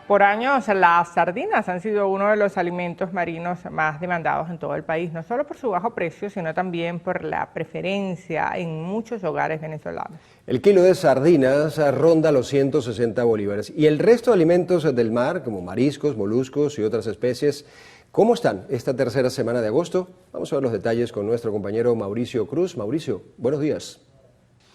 Por años, las sardinas han sido uno de los alimentos marinos más demandados en todo el país, no solo por su bajo precio, sino también por la preferencia en muchos hogares venezolanos. El kilo de sardinas ronda los 160 bolívares y el resto de alimentos del mar, como mariscos, moluscos y otras especies, ¿cómo están esta tercera semana de agosto? Vamos a ver los detalles con nuestro compañero Mauricio Cruz. Mauricio, buenos días.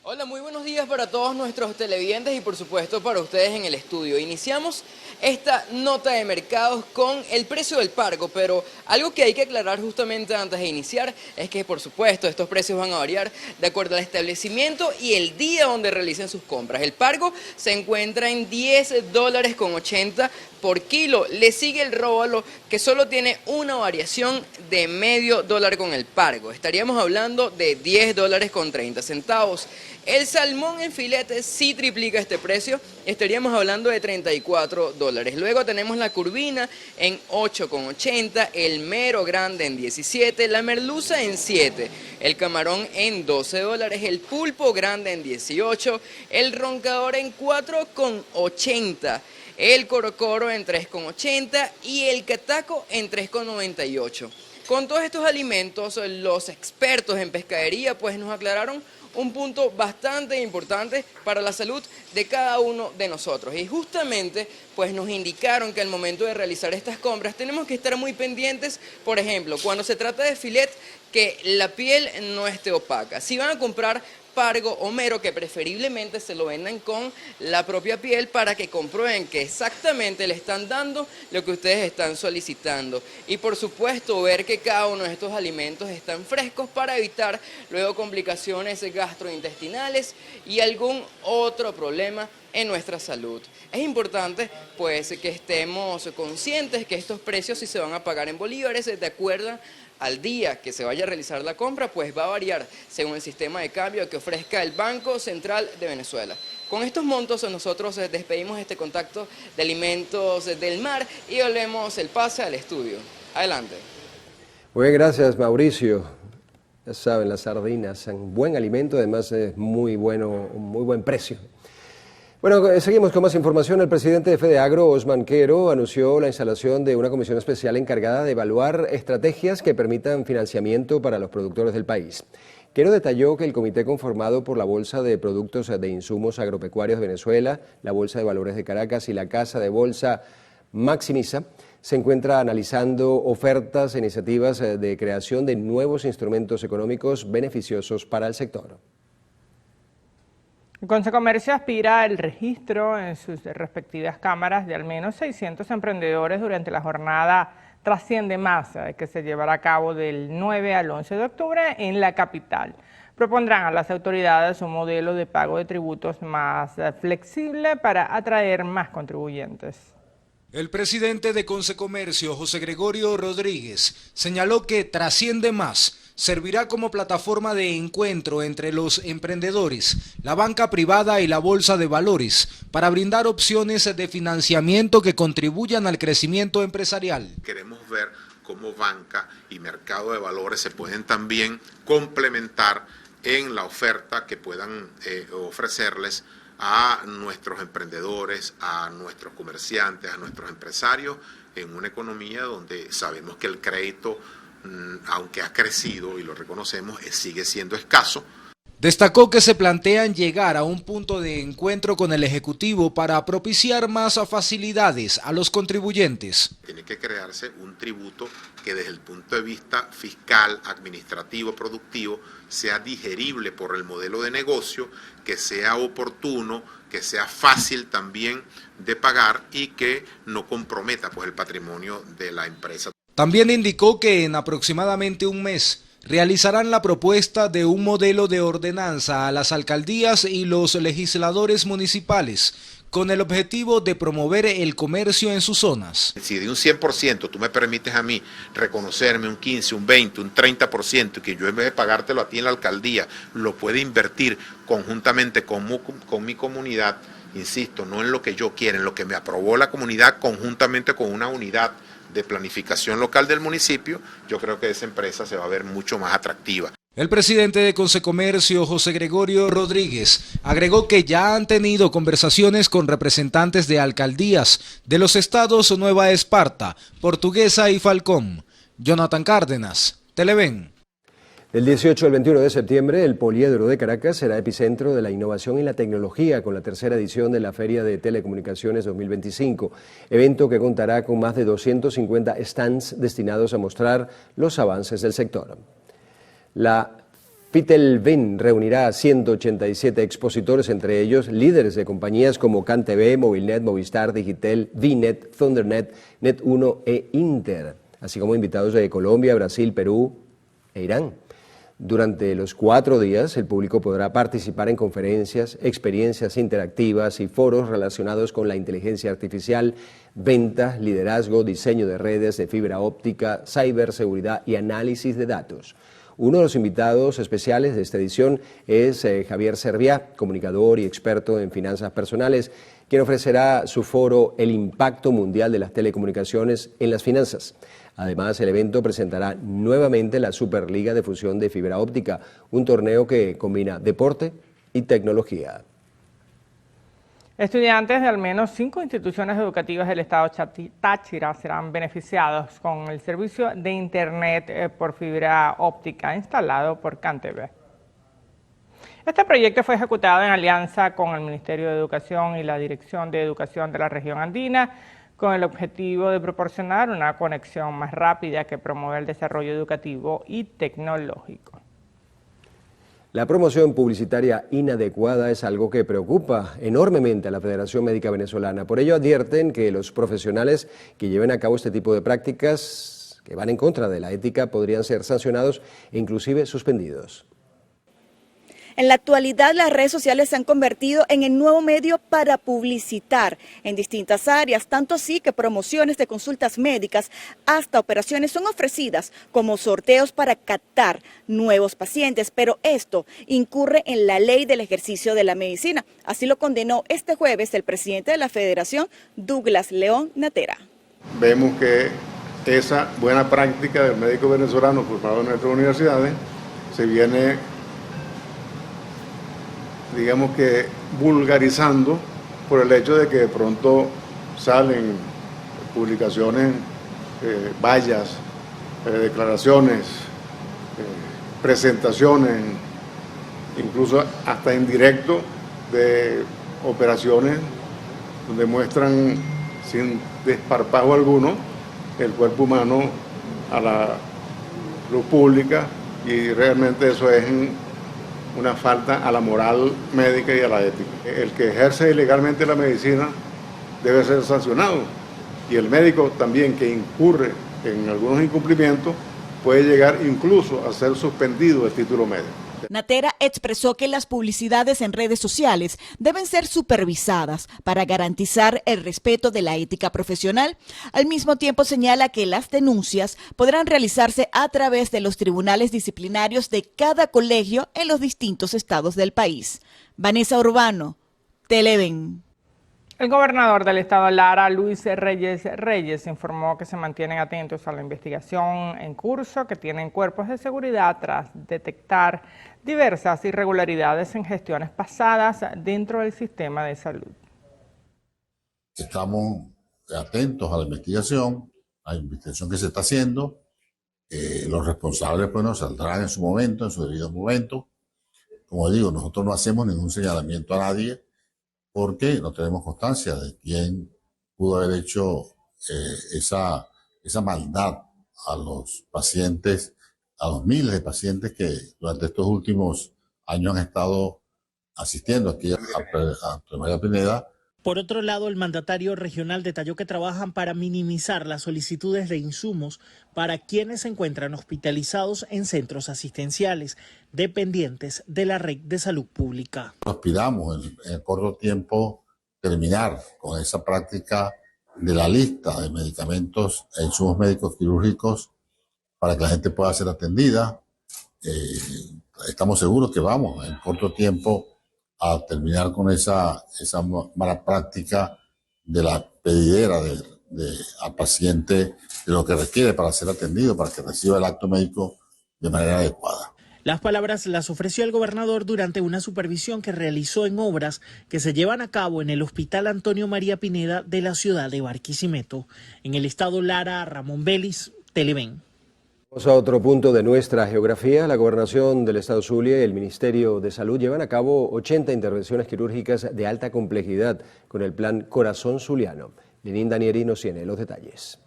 Hola, muy buenos días para todos nuestros televidentes y por supuesto para ustedes en el estudio. Iniciamos esta nota de mercados con el precio del pargo, pero algo que hay que aclarar justamente antes de iniciar es que por supuesto estos precios van a variar de acuerdo al establecimiento y el día donde realicen sus compras. El pargo se encuentra en $10.80 por kilo. Le sigue el róbalo, que solo tiene una variación de medio dólar con el pargo. Estaríamos hablando de $10.30. El salmón en filete sí triplica este precio, estaríamos hablando de $34. Luego tenemos la curvina en $8.80, el mero grande en $17, la merluza en $7, el camarón en $12, el pulpo grande en $18, el roncador en $4.80. El corocoro en $3.80 y el cataco en $3.98. Con todos estos alimentos, los expertos en pescadería pues nos aclararon un punto bastante importante para la salud de cada uno de nosotros. Y justamente pues nos indicaron que al momento de realizar estas compras tenemos que estar muy pendientes, por ejemplo, cuando se trata de filet, que la piel no esté opaca. Si van a comprar pargo o mero, que preferiblemente se lo vendan con la propia piel para que comprueben que exactamente le están dando lo que ustedes están solicitando. Y por supuesto ver que cada uno de estos alimentos están frescos para evitar luego complicaciones gastrointestinales y algún otro problema en nuestra salud. Es importante pues que estemos conscientes que estos precios, si se van a pagar en bolívares, de acuerdo al día que se vaya a realizar la compra, pues va a variar según el sistema de cambio que ofrezca el Banco Central de Venezuela. Con estos montos nosotros despedimos este contacto de alimentos del mar y volvemos el pase al estudio. Adelante. Muy bien, gracias Mauricio. Ya saben, las sardinas son buen alimento, además es muy bueno, muy buen precio. Bueno, seguimos con más información. El presidente de FEDEAGRO, Osman Quero, anunció la instalación de una comisión especial encargada de evaluar estrategias que permitan financiamiento para los productores del país. Quero detalló que el comité conformado por la Bolsa de Productos de Insumos Agropecuarios de Venezuela, la Bolsa de Valores de Caracas y la Casa de Bolsa Maximiza se encuentra analizando ofertas e iniciativas de creación de nuevos instrumentos económicos beneficiosos para el sector. El Consecomercio aspira al registro en sus respectivas cámaras de al menos 600 emprendedores durante la jornada Trasciende Más, que se llevará a cabo del 9 al 11 de octubre en la capital. Propondrán a las autoridades un modelo de pago de tributos más flexible para atraer más contribuyentes. El presidente de Consecomercio, José Gregorio Rodríguez, señaló que Trasciende Más servirá como plataforma de encuentro entre los emprendedores, la banca privada y la bolsa de valores para brindar opciones de financiamiento que contribuyan al crecimiento empresarial. Queremos ver cómo banca y mercado de valores se pueden también complementar en la oferta que puedan ofrecerles a nuestros emprendedores, a nuestros comerciantes, a nuestros empresarios, en una economía donde sabemos que el crédito, aunque ha crecido y lo reconocemos, sigue siendo escaso. Destacó que se plantean llegar a un punto de encuentro con el Ejecutivo para propiciar más facilidades a los contribuyentes. Tiene que crearse un tributo que desde el punto de vista fiscal, administrativo, productivo, sea digerible por el modelo de negocio, que sea oportuno, que sea fácil también de pagar y que no comprometa pues, el patrimonio de la empresa. También indicó que en aproximadamente un mes realizarán la propuesta de un modelo de ordenanza a las alcaldías y los legisladores municipales con el objetivo de promover el comercio en sus zonas. Si de un 100% tú me permites a mí reconocerme un 15, un 20, un 30% y que yo en vez de pagártelo a ti en la alcaldía lo pueda invertir conjuntamente con mi comunidad, insisto, no en lo que yo quiera, en lo que me aprobó la comunidad conjuntamente con una unidad de planificación local del municipio, yo creo que esa empresa se va a ver mucho más atractiva. El presidente de Consecomercio, José Gregorio Rodríguez, agregó que ya han tenido conversaciones con representantes de alcaldías de los estados Nueva Esparta, Portuguesa y Falcón. Jonathan Cárdenas, Televen. Del 18 al 21 de septiembre, el Poliedro de Caracas será epicentro de la innovación y la tecnología con la tercera edición de la Feria de Telecomunicaciones 2025, evento que contará con más de 250 stands destinados a mostrar los avances del sector. La FITELVIN reunirá a 187 expositores, entre ellos líderes de compañías como CanTV, Movilnet, Movistar, Digitel, VNet, Thundernet, Net1 e Inter, así como invitados de Colombia, Brasil, Perú e Irán. Durante los 4 días, el público podrá participar en conferencias, experiencias interactivas y foros relacionados con la inteligencia artificial, ventas, liderazgo, diseño de redes de fibra óptica, ciberseguridad y análisis de datos. Uno de los invitados especiales de esta edición es Javier Serviá, comunicador y experto en finanzas personales, quien ofrecerá su foro El impacto mundial de las telecomunicaciones en las finanzas. Además, el evento presentará nuevamente la Superliga de Fusión de Fibra Óptica, un torneo que combina deporte y tecnología. Estudiantes de al menos 5 instituciones educativas del estado Táchira serán beneficiados con el servicio de Internet por fibra óptica instalado por CanTV. Este proyecto fue ejecutado en alianza con el Ministerio de Educación y la Dirección de Educación de la Región Andina, con el objetivo de proporcionar una conexión más rápida que promueve el desarrollo educativo y tecnológico. La promoción publicitaria inadecuada es algo que preocupa enormemente a la Federación Médica Venezolana. Por ello advierten que los profesionales que lleven a cabo este tipo de prácticas que van en contra de la ética podrían ser sancionados e inclusive suspendidos. En la actualidad, las redes sociales se han convertido en el nuevo medio para publicitar en distintas áreas, tanto así que promociones de consultas médicas hasta operaciones son ofrecidas como sorteos para captar nuevos pacientes, pero esto incurre en la ley del ejercicio de la medicina. Así lo condenó este jueves el presidente de la Federación, Douglas León Natera. Vemos que esa buena práctica del médico venezolano formado en nuestras universidades se viene, digamos que vulgarizando por el hecho de que de pronto salen publicaciones, vallas, declaraciones, presentaciones, incluso hasta en directo de operaciones donde muestran sin desparpajo alguno el cuerpo humano a la luz pública, y realmente eso es una falta a la moral médica y a la ética. El que ejerce ilegalmente la medicina debe ser sancionado, y el médico también que incurre en algunos incumplimientos puede llegar incluso a ser suspendido del título médico. Natera expresó que las publicidades en redes sociales deben ser supervisadas para garantizar el respeto de la ética profesional. Al mismo tiempo señala que las denuncias podrán realizarse a través de los tribunales disciplinarios de cada colegio en los distintos estados del país. Vanessa Urbano, Televen. El gobernador del estado Lara, Luis Reyes, informó que se mantienen atentos a la investigación en curso que tienen cuerpos de seguridad tras detectar diversas irregularidades en gestiones pasadas dentro del sistema de salud. Estamos atentos a la investigación que se está haciendo. Los responsables pues nos saldrán en su momento, en su debido momento. Como digo, nosotros no hacemos ningún señalamiento a nadie, porque no tenemos constancia de quién pudo haber hecho esa maldad a los pacientes, a los miles de pacientes que durante estos últimos años han estado asistiendo aquí a María Pineda. Por otro lado, el mandatario regional detalló que trabajan para minimizar las solicitudes de insumos para quienes se encuentran hospitalizados en centros asistenciales dependientes de la red de salud pública. Aspiramos en corto tiempo terminar con esa práctica de la lista de medicamentos e insumos médicos quirúrgicos para que la gente pueda ser atendida. Estamos seguros que vamos en corto tiempo a terminar con esa mala práctica de la pedidera al paciente de lo que requiere para ser atendido, para que reciba el acto médico de manera adecuada. Las palabras las ofreció el gobernador durante una supervisión que realizó en obras que se llevan a cabo en el Hospital Antonio María Pineda de la ciudad de Barquisimeto. En el estado Lara, Ramón Vélez, Televen. Vamos a otro punto de nuestra geografía. La Gobernación del Estado Zulia y el Ministerio de Salud llevan a cabo 80 intervenciones quirúrgicas de alta complejidad con el plan Corazón Zuliano. Lenín Danieri nos tiene los detalles.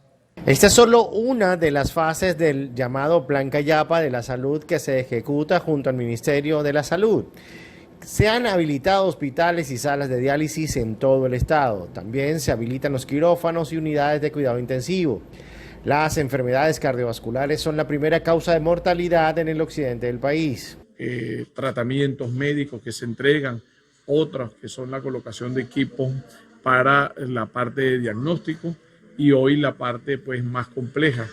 Esta es solo una de las fases del llamado Plan Cayapa de la Salud que se ejecuta junto al Ministerio de la Salud. Se han habilitado hospitales y salas de diálisis en todo el estado. También se habilitan los quirófanos y unidades de cuidado intensivo. Las enfermedades cardiovasculares son la primera causa de mortalidad en el occidente del país. Tratamientos médicos que se entregan, otros que son la colocación de equipos para la parte de diagnóstico y hoy la parte pues más compleja,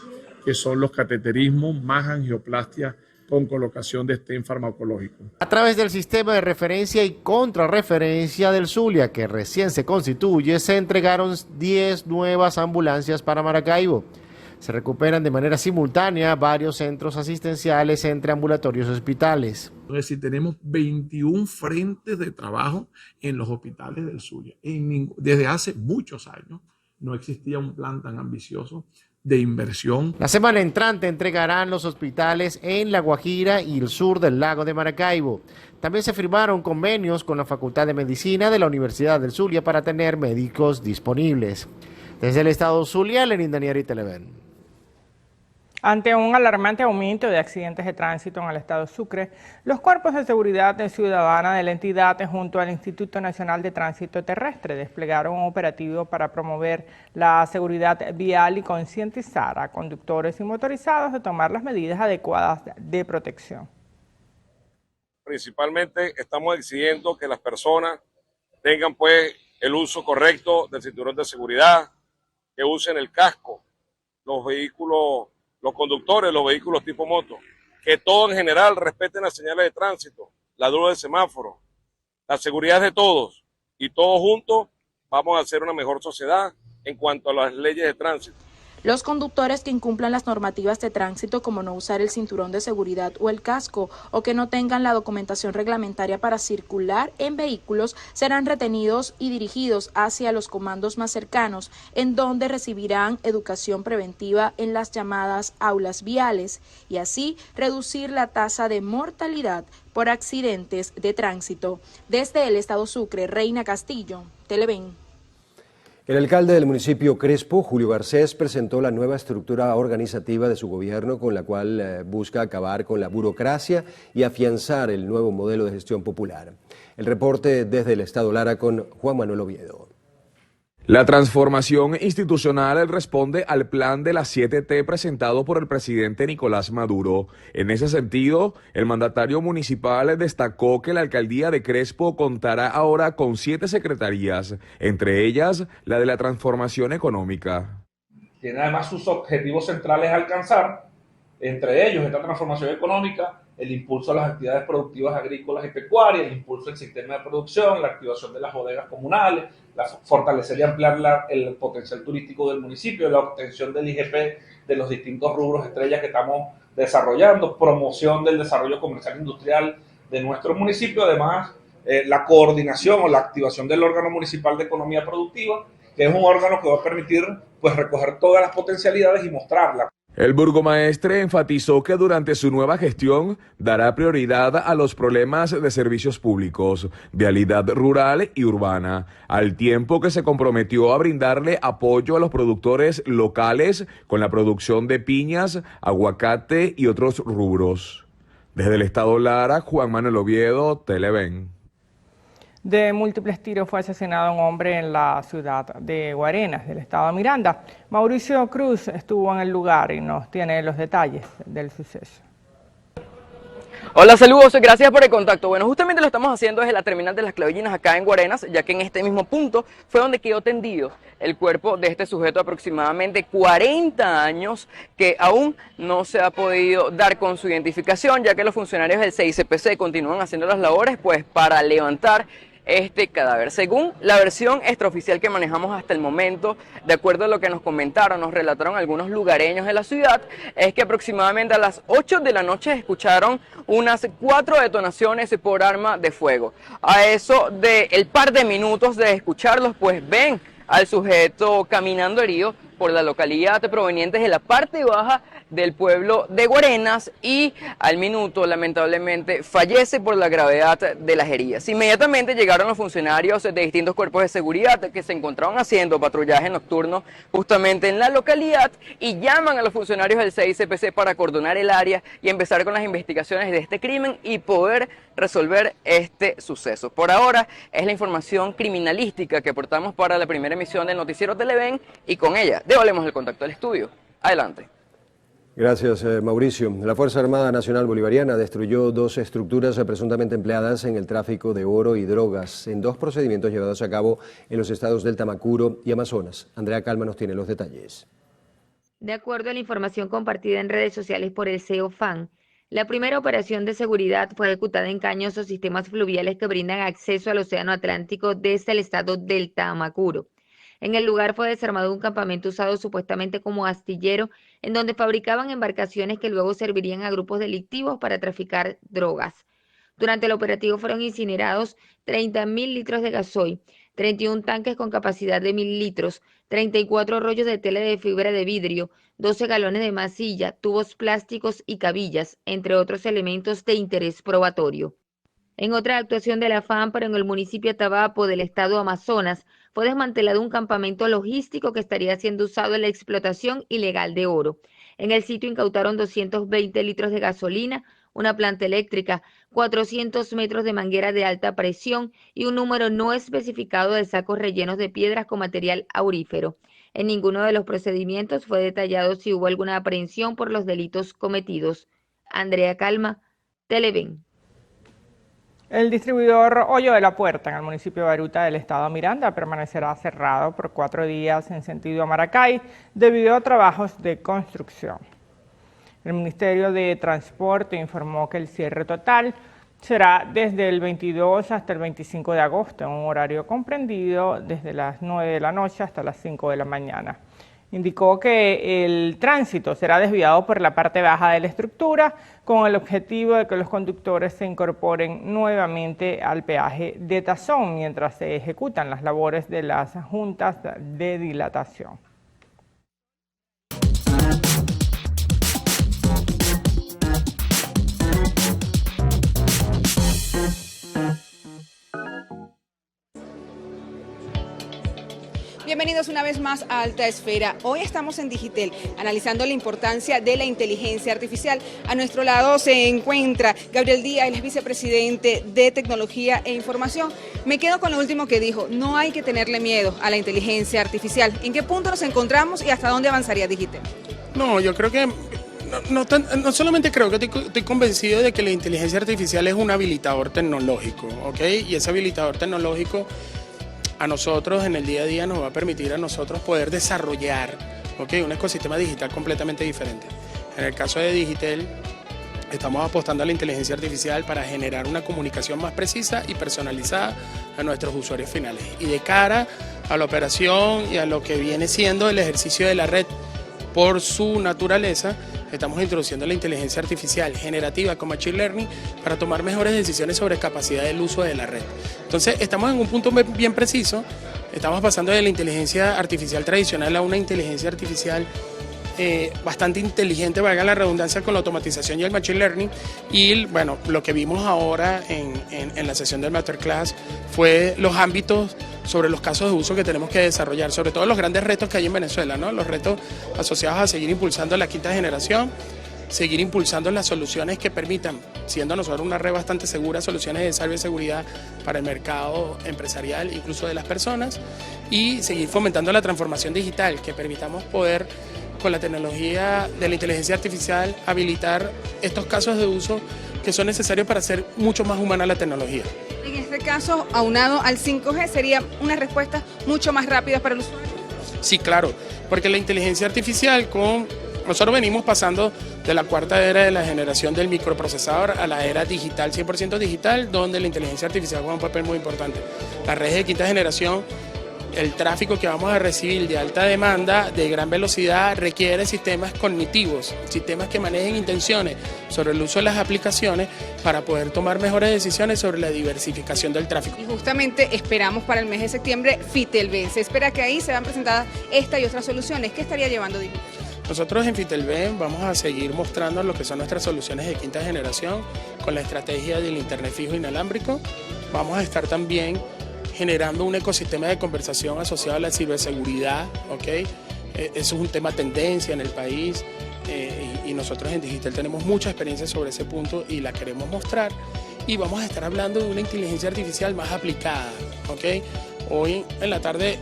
que son los cateterismos más angioplastia con colocación de stent farmacológico. A través del sistema de referencia y contrarreferencia del Zulia, que recién se constituye, se entregaron 10 nuevas ambulancias para Maracaibo. Se recuperan de manera simultánea varios centros asistenciales entre ambulatorios y hospitales. Es decir, tenemos 21 frentes de trabajo en los hospitales del Zulia. Desde hace muchos años no existía un plan tan ambicioso de inversión. La semana entrante entregarán los hospitales en La Guajira y el sur del lago de Maracaibo. También se firmaron convenios con la Facultad de Medicina de la Universidad del Zulia para tener médicos disponibles. Desde el estado Zulia, Lenín Danieri, Televen. Ante un alarmante aumento de accidentes de tránsito en el estado Sucre, los cuerpos de seguridad ciudadana de la entidad junto al Instituto Nacional de Tránsito Terrestre desplegaron un operativo para promover la seguridad vial y concientizar a conductores y motorizados de tomar las medidas adecuadas de protección. Principalmente estamos exigiendo que las personas tengan pues el uso correcto del cinturón de seguridad, que usen el casco, los vehículos, los conductores, los vehículos tipo moto, que todos en general respeten las señales de tránsito, la luz del semáforo. La seguridad es de todos y todos juntos vamos a hacer una mejor sociedad en cuanto a las leyes de tránsito. Los conductores que incumplan las normativas de tránsito como no usar el cinturón de seguridad o el casco o que no tengan la documentación reglamentaria para circular en vehículos serán retenidos y dirigidos hacia los comandos más cercanos en donde recibirán educación preventiva en las llamadas aulas viales y así reducir la tasa de mortalidad por accidentes de tránsito. Desde el estado Sucre, Reina Castillo, Televen. El alcalde del municipio Crespo, Julio Garcés, presentó la nueva estructura organizativa de su gobierno con la cual busca acabar con la burocracia y afianzar el nuevo modelo de gestión popular. El reporte desde el Estado Lara con Juan Manuel Oviedo. La transformación institucional responde al plan de las 7T presentado por el presidente Nicolás Maduro. En ese sentido, el mandatario municipal destacó que la alcaldía de Crespo contará ahora con 7 secretarías, entre ellas la de la transformación económica. Tiene además sus objetivos centrales a alcanzar, entre ellos esta transformación económica, el impulso a las actividades productivas agrícolas y pecuarias, el impulso del sistema de producción, la activación de las bodegas comunales, fortalecer y ampliar el potencial turístico del municipio, la obtención del IGP de los distintos rubros estrellas que estamos desarrollando, promoción del desarrollo comercial e industrial de nuestro municipio, además la coordinación o la activación del órgano municipal de economía productiva, que es un órgano que va a permitir pues recoger todas las potencialidades y mostrarlas. El burgomaestre enfatizó que durante su nueva gestión dará prioridad a los problemas de servicios públicos, vialidad rural y urbana, al tiempo que se comprometió a brindarle apoyo a los productores locales con la producción de piñas, aguacate y otros rubros. Desde el Estado Lara, Juan Manuel Oviedo, Televen. De múltiples tiros fue asesinado un hombre en la ciudad de Guarenas, del estado de Miranda. Mauricio Cruz estuvo en el lugar y nos tiene los detalles del suceso. Hola, saludos, gracias por el contacto. Bueno, justamente lo estamos haciendo desde la terminal de las Clavellinas acá en Guarenas, ya que en este mismo punto fue donde quedó tendido el cuerpo de este sujeto de aproximadamente 40 años que aún no se ha podido dar con su identificación, ya que los funcionarios del CICPC continúan haciendo las labores pues para levantar este cadáver. Según la versión extraoficial que manejamos hasta el momento, de acuerdo a lo que nos comentaron, nos relataron algunos lugareños de la ciudad, es que aproximadamente a las 8 de la noche escucharon unas 4 detonaciones por arma de fuego. A eso de el par de minutos de escucharlos, pues ven al sujeto caminando herido por la localidad provenientes de la parte baja del pueblo de Guarenas y al minuto lamentablemente fallece por la gravedad de las heridas. Inmediatamente llegaron los funcionarios de distintos cuerpos de seguridad que se encontraban haciendo patrullaje nocturno justamente en la localidad y llaman a los funcionarios del CICPC para acordonar el área y empezar con las investigaciones de este crimen y poder resolver este suceso. Por ahora es la información criminalística que aportamos para la primera emisión del noticiero Televen y con ella devolvemos el contacto al estudio. Adelante. Gracias, Mauricio. La Fuerza Armada Nacional Bolivariana destruyó 2 estructuras presuntamente empleadas en el tráfico de oro y drogas en 2 procedimientos llevados a cabo en los estados del Tamacuro y Amazonas. Andrea Calma nos tiene los detalles. De acuerdo a la información compartida en redes sociales por el CEOFAN, la primera operación de seguridad fue ejecutada en caños o sistemas fluviales que brindan acceso al Océano Atlántico desde el estado del Tamacuro. En el lugar fue desarmado un campamento usado supuestamente como astillero, en donde fabricaban embarcaciones que luego servirían a grupos delictivos para traficar drogas. Durante el operativo fueron incinerados 30.000 litros de gasoil, 31 tanques con capacidad de 1.000 litros, 34 rollos de tela de fibra de vidrio, 12 galones de masilla, tubos plásticos y cabillas, entre otros elementos de interés probatorio. En otra actuación de la FAN, pero en el municipio de Tabapo del estado Amazonas, fue desmantelado un campamento logístico que estaría siendo usado en la explotación ilegal de oro. En el sitio incautaron 220 litros de gasolina, una planta eléctrica, 400 metros de manguera de alta presión y un número no especificado de sacos rellenos de piedras con material aurífero. En ninguno de los procedimientos fue detallado si hubo alguna aprehensión por los delitos cometidos. Andrea Calma, Televen. El distribuidor Hoyo de la Puerta en el municipio de Baruta del estado Miranda permanecerá cerrado por 4 días en sentido a Maracay debido a trabajos de construcción. El Ministerio de Transporte informó que el cierre total será desde el 22 hasta el 25 de agosto, en un horario comprendido desde las 9 de la noche hasta las 5 de la mañana. Indicó que el tránsito será desviado por la parte baja de la estructura con el objetivo de que los conductores se incorporen nuevamente al peaje de Tazón mientras se ejecutan las labores de las juntas de dilatación. Bienvenidos una vez más a Alta Esfera. Hoy estamos en Digitel, analizando la importancia de la inteligencia artificial. A nuestro lado se encuentra Gabriel Díaz, él es vicepresidente de Tecnología e Información. Me quedo con lo último que dijo, no hay que tenerle miedo a la inteligencia artificial. ¿En qué punto nos encontramos y hasta dónde avanzaría Digitel? No, yo creo que no solamente creo que estoy convencido de que la inteligencia artificial es un habilitador tecnológico, ¿ok? Y ese habilitador tecnológico a nosotros en el día a día nos va a permitir a nosotros poder desarrollar, ¿ok?, un ecosistema digital completamente diferente. En el caso de Digitel, estamos apostando a la inteligencia artificial para generar una comunicación más precisa y personalizada a nuestros usuarios finales. Y de cara a la operación y a lo que viene siendo el ejercicio de la red por su naturaleza, estamos introduciendo la inteligencia artificial generativa con Machine Learning para tomar mejores decisiones sobre capacidad del uso de la red. Entonces, estamos en un punto bien preciso, estamos pasando de la inteligencia artificial tradicional a una inteligencia artificial bastante inteligente, valga la redundancia, con la automatización y el Machine Learning. Y bueno, lo que vimos ahora en la sesión del Masterclass fue los ámbitos sobre los casos de uso que tenemos que desarrollar, sobre todo los grandes retos que hay en Venezuela, ¿no? Los retos asociados a seguir impulsando la quinta generación, seguir impulsando las soluciones que permitan, siendo nosotros una red bastante segura, soluciones de ciberseguridad para el mercado empresarial, incluso de las personas, y seguir fomentando la transformación digital, que permitamos poder, con la tecnología de la inteligencia artificial, habilitar estos casos de uso que son necesarios para hacer mucho más humana la tecnología. En este caso, aunado al 5G, sería una respuesta mucho más rápida para el usuario. Sí, claro, porque la inteligencia artificial, nosotros venimos pasando de la cuarta era de la generación del microprocesador a la era digital, 100% digital, donde la inteligencia artificial juega un papel muy importante. Las redes de quinta generación, el tráfico que vamos a recibir de alta demanda, de gran velocidad, requiere sistemas cognitivos, sistemas que manejen intenciones sobre el uso de las aplicaciones para poder tomar mejores decisiones sobre la diversificación del tráfico. Y justamente esperamos para el mes de septiembre FITELB. Se espera que ahí se van presentadas esta y otras soluciones. ¿Qué estaría llevando Digitel? Nosotros en FITELB vamos a seguir mostrando lo que son nuestras soluciones de quinta generación con la estrategia del internet fijo inalámbrico. Vamos a estar también generando un ecosistema de conversación asociado a la ciberseguridad, ¿ok? Eso es un tema tendencia en el país y nosotros en Digitel tenemos mucha experiencia sobre ese punto y la queremos mostrar. Y vamos a estar hablando de una inteligencia artificial más aplicada, ¿ok? Hoy en la tarde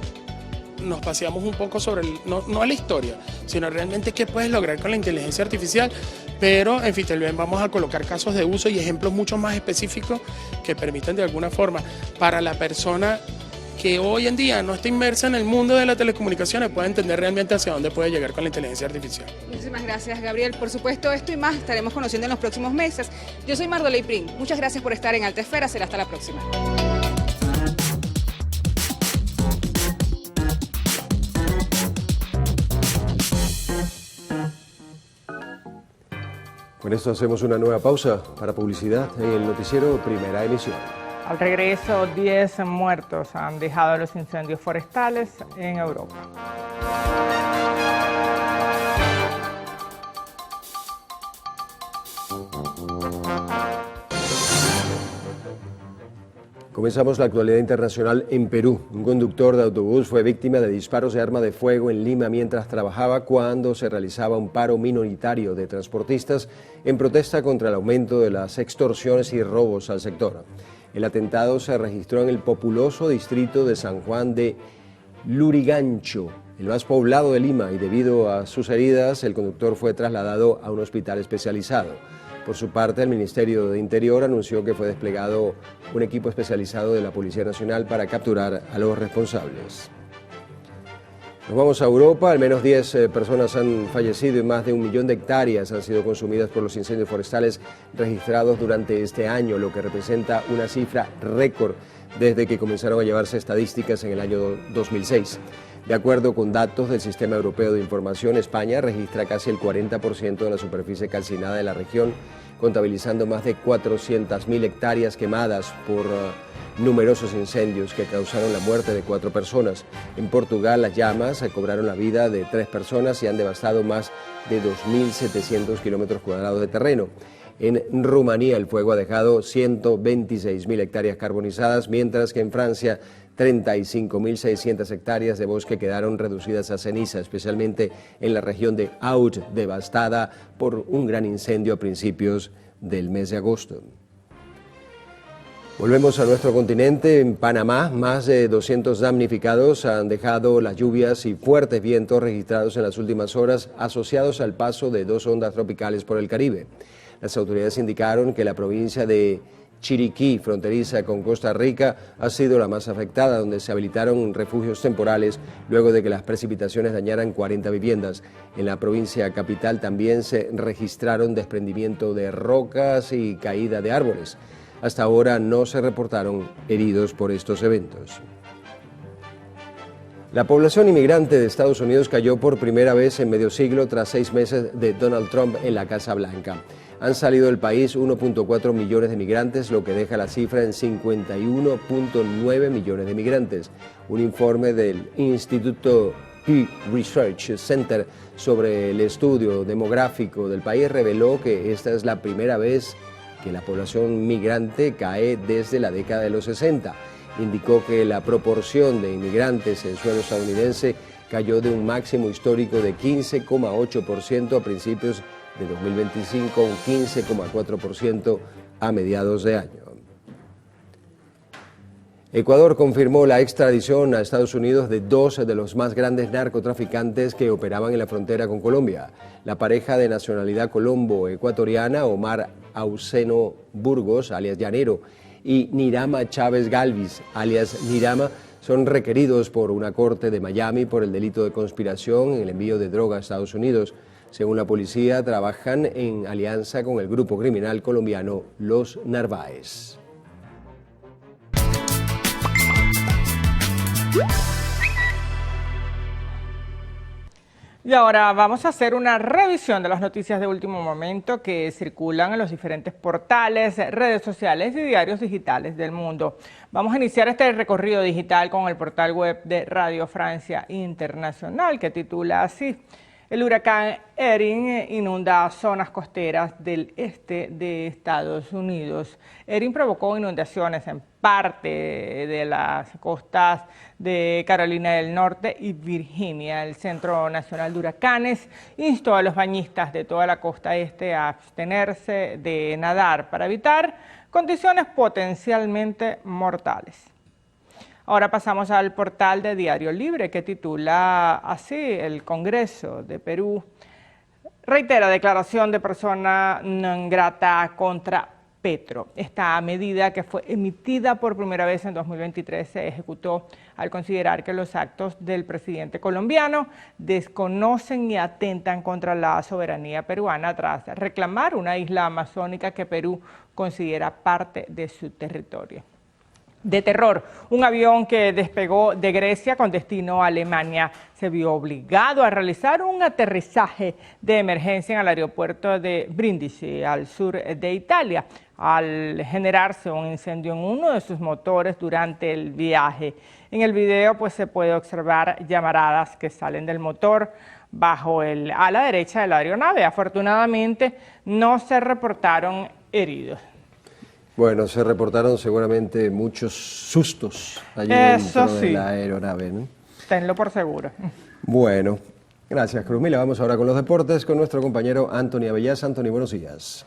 nos paseamos un poco sobre, no a la historia, sino realmente qué puedes lograr con la inteligencia artificial, pero en FITELB vamos a colocar casos de uso y ejemplos mucho más específicos que permitan de alguna forma para la persona que hoy en día no está inmersa en el mundo de las telecomunicaciones pueda entender realmente hacia dónde puede llegar con la inteligencia artificial. Muchísimas gracias, Gabriel. Por supuesto, esto y más estaremos conociendo en los próximos meses. Yo soy Mardoley Prim. Muchas gracias por estar en Alta Esfera. Será hasta la próxima. Con esto hacemos una nueva pausa para publicidad en el noticiero Primera Emisión. Al regreso, 10 muertos han dejado los incendios forestales en Europa. Comenzamos la actualidad internacional en Perú. Un conductor de autobús fue víctima de disparos de arma de fuego en Lima mientras trabajaba cuando se realizaba un paro minoritario de transportistas en protesta contra el aumento de las extorsiones y robos al sector. El atentado se registró en el populoso distrito de San Juan de Lurigancho, el más poblado de Lima, y debido a sus heridas, el conductor fue trasladado a un hospital especializado. Por su parte, el Ministerio de Interior anunció que fue desplegado un equipo especializado de la Policía Nacional para capturar a los responsables. Nos vamos a Europa. Al menos 10 personas han fallecido y más de 1 millón de hectáreas han sido consumidas por los incendios forestales registrados durante este año, lo que representa una cifra récord desde que comenzaron a llevarse estadísticas en el año 2006. De acuerdo con datos del Sistema Europeo de Información, España registra casi el 40% de la superficie calcinada de la región, contabilizando más de 400.000 hectáreas quemadas por numerosos incendios que causaron la muerte de 4 personas. En Portugal, las llamas cobraron la vida de 3 personas y han devastado más de 2.700 kilómetros cuadrados de terreno. En Rumanía, el fuego ha dejado 126.000 hectáreas carbonizadas, mientras que en Francia 35.600 hectáreas de bosque quedaron reducidas a ceniza, especialmente en la región de Out, devastada por un gran incendio a principios del mes de agosto. Volvemos a nuestro continente. En Panamá, más de 200 damnificados han dejado las lluvias y fuertes vientos registrados en las últimas horas asociados al paso de 2 ondas tropicales por el Caribe. Las autoridades indicaron que la provincia de Chiriquí, fronteriza con Costa Rica, ha sido la más afectada, donde se habilitaron refugios temporales luego de que las precipitaciones dañaran 40 viviendas. En la provincia capital también se registraron desprendimiento de rocas y caída de árboles. Hasta ahora no se reportaron heridos por estos eventos. La población inmigrante de Estados Unidos cayó por primera vez en medio siglo tras 6 meses de Donald Trump en la Casa Blanca. Han salido del país 1.4 millones de migrantes, lo que deja la cifra en 51.9 millones de migrantes. Un informe del Instituto Pew Research Center sobre el estudio demográfico del país reveló que esta es la primera vez que la población migrante cae desde la década de los 60. Indicó que la proporción de inmigrantes en suelo estadounidense cayó de un máximo histórico de 15,8% a principios de 2025 a un 15,4% a mediados de año. Ecuador confirmó la extradición a Estados Unidos de 2 de los más grandes narcotraficantes que operaban en la frontera con Colombia. La pareja de nacionalidad colombo-ecuatoriana, Omar Auseno Burgos, alias Llanero, y Nirama Chávez Galvis, alias Nirama, son requeridos por una corte de Miami por el delito de conspiración en el envío de droga a Estados Unidos. Según la policía, trabajan en alianza con el grupo criminal colombiano Los Narváez. Y ahora vamos a hacer una revisión de las noticias de último momento que circulan en los diferentes portales, redes sociales y diarios digitales del mundo. Vamos a iniciar este recorrido digital con el portal web de Radio Francia Internacional, que titula así: el huracán Erin inunda zonas costeras del este de Estados Unidos. Erin provocó inundaciones en parte de las costas de Carolina del Norte y Virginia. El Centro Nacional de Huracanes instó a los bañistas de toda la costa este a abstenerse de nadar para evitar condiciones potencialmente mortales. Ahora pasamos al portal de Diario Libre, que titula así: el Congreso de Perú reitera declaración de persona non grata contra Petro. Esta medida, que fue emitida por primera vez en 2023, se ejecutó al considerar que los actos del presidente colombiano desconocen y atentan contra la soberanía peruana tras reclamar una isla amazónica que Perú considera parte de su territorio. De terror, un avión que despegó de Grecia con destino a Alemania se vio obligado a realizar un aterrizaje de emergencia en el aeropuerto de Brindisi, al sur de Italia, al generarse un incendio en uno de sus motores durante el viaje. En el video pues se puede observar llamaradas que salen del motor bajo el ala derecha de la aeronave. Afortunadamente no se reportaron heridos. Bueno, se reportaron seguramente muchos sustos allí dentro de la aeronave, ¿no? Tenlo por seguro. Bueno, gracias, Cruzmila. Vamos ahora con los deportes con nuestro compañero Anthony Abellaz. Anthony, buenos días.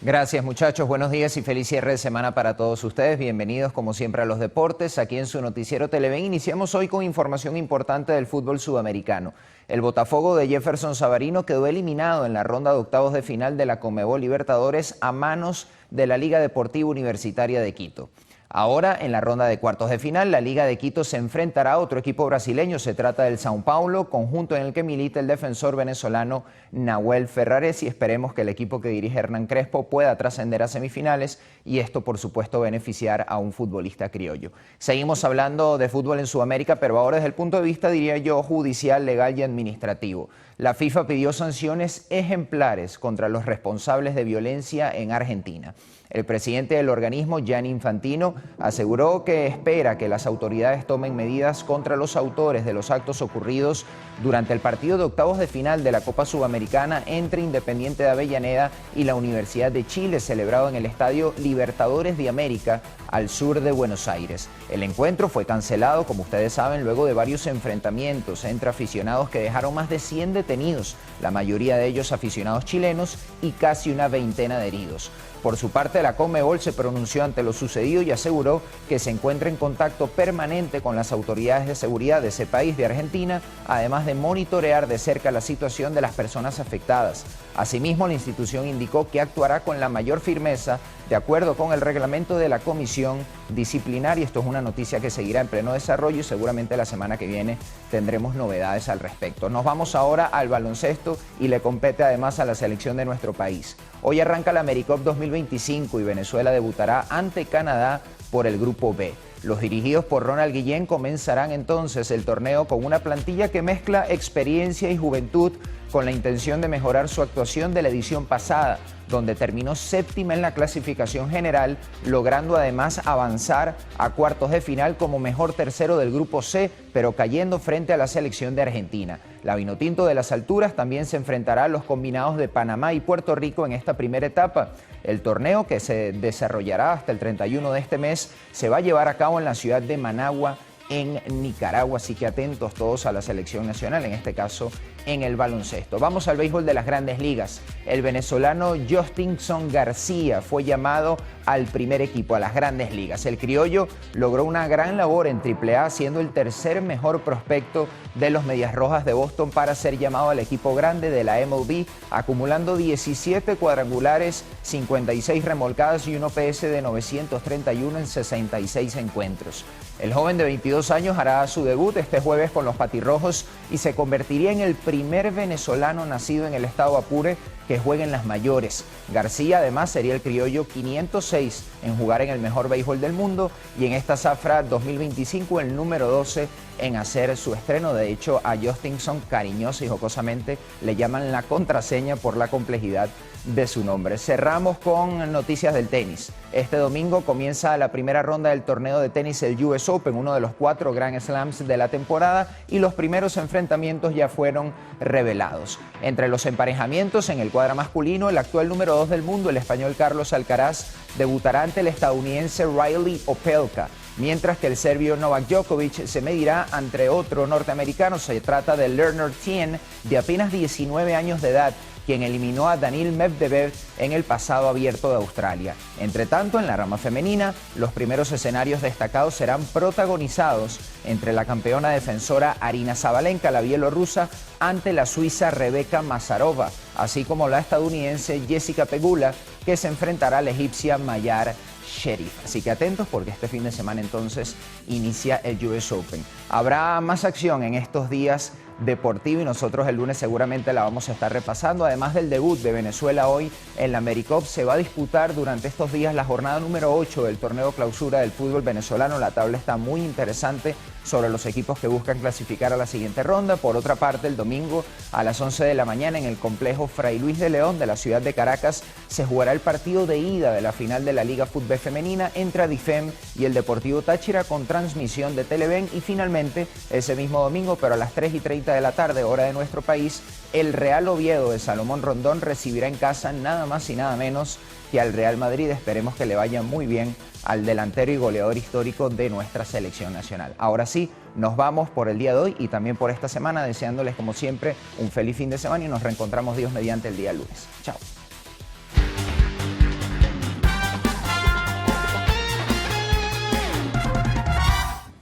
Gracias, muchachos, buenos días y feliz cierre de semana para todos ustedes. Bienvenidos como siempre a los deportes, aquí en su noticiero Televen. Iniciamos hoy con información importante del fútbol sudamericano. El Botafogo de Jefferson Savarino quedó eliminado en la ronda de octavos de final de la Conmebol Libertadores a manos de la Liga Deportiva Universitaria de Quito. Ahora, en la ronda de cuartos de final, la Liga de Quito se enfrentará a otro equipo brasileño. Se trata del São Paulo, conjunto en el que milita el defensor venezolano Nahuel Ferrares, y esperemos que el equipo que dirige Hernán Crespo pueda trascender a semifinales y esto, por supuesto, beneficiar a un futbolista criollo. Seguimos hablando de fútbol en Sudamérica, pero ahora desde el punto de vista, diría yo, judicial, legal y administrativo. La FIFA pidió sanciones ejemplares contra los responsables de violencia en Argentina. El presidente del organismo, Gianni Infantino, aseguró que espera que las autoridades tomen medidas contra los autores de los actos ocurridos durante el partido de octavos de final de la Copa Sudamericana entre Independiente de Avellaneda y la Universidad de Chile, celebrado en el Estadio Libertadores de América, al sur de Buenos Aires. El encuentro fue cancelado, como ustedes saben, luego de varios enfrentamientos entre aficionados que dejaron más de 100 detenidos, la mayoría de ellos aficionados chilenos, y casi una veintena de heridos. Por su parte, la Conmebol se pronunció ante lo sucedido y aseguró que se encuentra en contacto permanente con las autoridades de seguridad de ese país, de Argentina, además de monitorear de cerca la situación de las personas afectadas. Asimismo, la institución indicó que actuará con la mayor firmeza de acuerdo con el reglamento de la Comisión Disciplinaria. Esto es una noticia que seguirá en pleno desarrollo y seguramente la semana que viene tendremos novedades al respecto. Nos vamos ahora al baloncesto y le compete además a la selección de nuestro país. Hoy arranca la AmeriCup 2025 y Venezuela debutará ante Canadá por el Grupo B. Los dirigidos por Ronald Guillén comenzarán entonces el torneo con una plantilla que mezcla experiencia y juventud, con la intención de mejorar su actuación de la edición pasada, donde terminó séptima en la clasificación general, logrando además avanzar a cuartos de final como mejor tercero del Grupo C, pero cayendo frente a la selección de Argentina. La Vinotinto de las Alturas también se enfrentará a los combinados de Panamá y Puerto Rico en esta primera etapa. El torneo, que se desarrollará hasta el 31 de este mes, se va a llevar a cabo en la ciudad de Managua, en Nicaragua, así que atentos todos a la selección nacional, en este caso en el baloncesto. Vamos al béisbol de las Grandes Ligas. El venezolano Justinson García fue llamado al primer equipo, a las Grandes Ligas. El criollo logró una gran labor en AAA, siendo el tercer mejor prospecto de los Medias Rojas de Boston para ser llamado al equipo grande de la MLB, acumulando 17 cuadrangulares, 56 remolcadas y un OPS de 931 en 66 encuentros. El joven de 22 años hará su debut este jueves con los Patirrojos y se convertiría en el primer venezolano nacido en el estado Apure que juegue en las mayores. García además sería el criollo 506 en jugar en el mejor béisbol del mundo y en esta zafra 2025 el número 12 en hacer su estreno. De hecho, a Justinson cariñosa y jocosamente le llaman la contraseña por la complejidad de su nombre. Cerramos con noticias del tenis. Este domingo comienza la primera ronda del torneo de tenis, el US Open, uno de los 4 Grand Slams de la temporada, y los primeros enfrentamientos ya fueron revelados. Entre los emparejamientos, en el cuadro masculino, el actual número 2 del mundo, el español Carlos Alcaraz, debutará ante el estadounidense Riley Opelka, mientras que el serbio Novak Djokovic se medirá ante otro norteamericano. Se trata de Leonard Tien, de apenas 19 años de edad, quien eliminó a Daniil Medvedev en el pasado Abierto de Australia. Entre tanto, en la rama femenina, los primeros escenarios destacados serán protagonizados entre la campeona defensora Aryna Sabalenka, la bielorrusa, ante la suiza Rebeka Mazarova, así como la estadounidense Jessica Pegula, que se enfrentará a la egipcia Mayar Sherif. Así que atentos, porque este fin de semana entonces inicia el US Open. Habrá más acción en estos días deportivos y nosotros el lunes seguramente la vamos a estar repasando. Además del debut de Venezuela hoy en la AmeriCup, se va a disputar durante estos días la jornada número 8 del torneo clausura del fútbol venezolano. La tabla está muy interesante sobre los equipos que buscan clasificar a la siguiente ronda. Por otra parte, el domingo a las 11 de la mañana en el complejo Fray Luis de León de la ciudad de Caracas se jugará el partido de ida de la final de la Liga Fútbol Femenina entre Adifem y el Deportivo Táchira, con transmisión de Televen. Y finalmente, ese mismo domingo, pero a las 3:30 de la tarde, hora de nuestro país, el Real Oviedo de Salomón Rondón recibirá en casa nada más y nada menos que al Real Madrid. Esperemos que le vaya muy bien al delantero y goleador histórico de nuestra selección nacional. Ahora sí, nos vamos por el día de hoy y también por esta semana, deseándoles como siempre un feliz fin de semana y nos reencontramos Dios mediante el día lunes. Chao.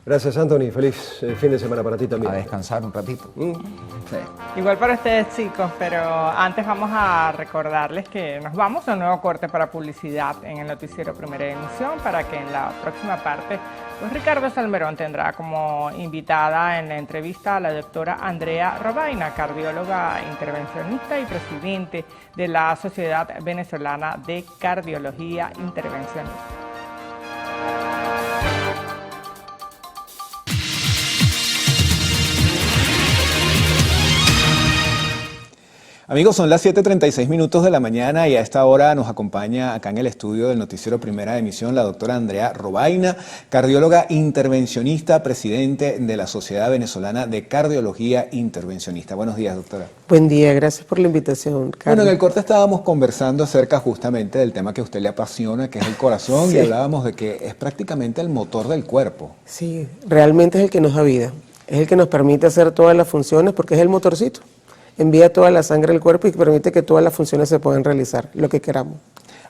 Gracias, Anthony. Feliz fin de semana para ti también. A descansar un ratito. Sí. Igual para ustedes, chicos, pero antes vamos a recordarles que nos vamos a un nuevo corte para publicidad en el noticiero Primera Emisión, para que en la próxima parte, pues Ricardo Salmerón tendrá como invitada en la entrevista a la doctora Andrea Robaina, cardióloga intervencionista y presidente de la Sociedad Venezolana de Cardiología Intervencionista. Amigos, son las 7:36 minutos de la mañana y a esta hora nos acompaña acá en el estudio del noticiero Primera Emisión la doctora Andrea Robaina, cardióloga intervencionista, presidente de la Sociedad Venezolana de Cardiología Intervencionista. Buenos días, doctora. Buen día, gracias por la invitación, Carlos. Bueno, en el corte estábamos conversando acerca justamente del tema que a usted le apasiona, que es el corazón, Sí. y hablábamos de que es prácticamente el motor del cuerpo. Sí, realmente es el que nos da vida, es el que nos permite hacer todas las funciones porque es el motorcito. Envía toda la sangre al cuerpo y permite que todas las funciones se puedan realizar, lo que queramos.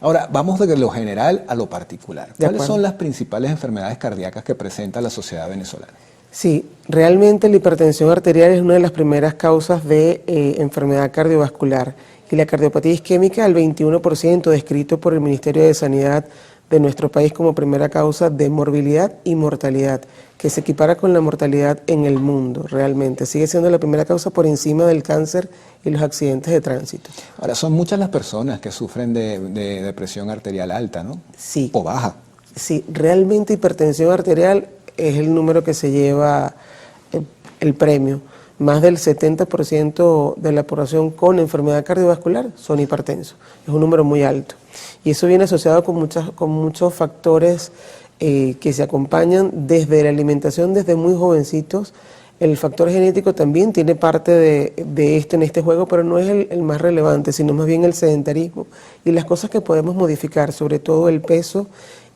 Ahora, vamos de lo general a lo particular. De ¿Cuáles acuerdo. son las principales enfermedades cardíacas que presenta la sociedad venezolana? Sí, realmente la hipertensión arterial es una de las primeras causas de enfermedad cardiovascular y la cardiopatía isquémica el 21% descrito por el Ministerio de Sanidad de nuestro país como primera causa de morbilidad y mortalidad, que se equipara con la mortalidad en el mundo realmente. Sigue siendo la primera causa por encima del cáncer y los accidentes de tránsito. Ahora, son muchas las personas que sufren de presión arterial alta, ¿no? Sí. O baja. Sí, realmente hipertensión arterial es el número que se lleva el premio. Más del 70% de la población con enfermedad cardiovascular son hipertensos. Es un número muy alto. Y eso viene asociado con muchos factores que se acompañan desde la alimentación, desde muy jovencitos. El factor genético también tiene parte de esto en este juego, pero no es el más relevante, sino más bien el sedentarismo y las cosas que podemos modificar, sobre todo el peso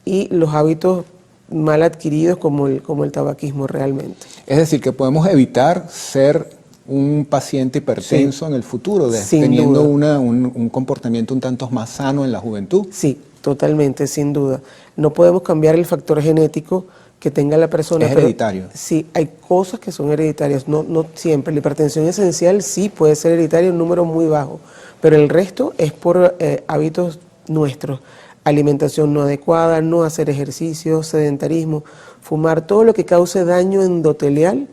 y los hábitos mal adquiridos como el tabaquismo realmente. Es decir, que podemos evitar ser un paciente hipertenso en el futuro, teniendo un comportamiento un tanto más sano en la juventud. Sí, totalmente, sin duda. No podemos cambiar el factor genético que tenga la persona. Es hereditario. Sí, hay cosas que son hereditarias, no siempre. La hipertensión esencial sí puede ser hereditaria, un número muy bajo, pero el resto es por hábitos nuestros. Alimentación no adecuada, no hacer ejercicio, sedentarismo, fumar, todo lo que cause daño endotelial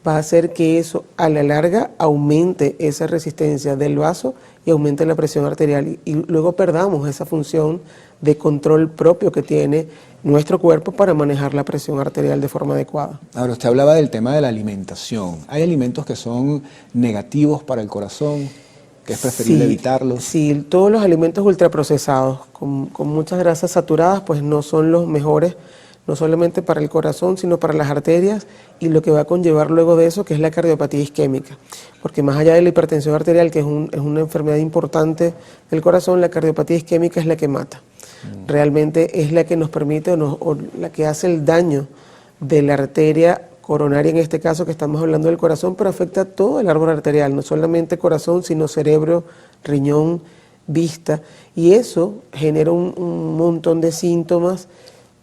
va a hacer que eso a la larga aumente esa resistencia del vaso y aumente la presión arterial y luego perdamos esa función de control propio que tiene nuestro cuerpo para manejar la presión arterial de forma adecuada. Ahora, usted hablaba del tema de la alimentación. ¿Hay alimentos que son negativos para el corazón, que es preferible evitarlos? Sí, todos los alimentos ultraprocesados con muchas grasas saturadas pues no son los mejores, no solamente para el corazón, sino para las arterias y lo que va a conllevar luego de eso, que es la cardiopatía isquémica. Porque más allá de la hipertensión arterial, que es una enfermedad importante del corazón, la cardiopatía isquémica es la que mata. Realmente es la que nos permite o la que hace el daño de la arteria coronaria, en este caso que estamos hablando del corazón, pero afecta todo el árbol arterial, no solamente corazón, sino cerebro, riñón, vista. Y eso genera un montón de síntomas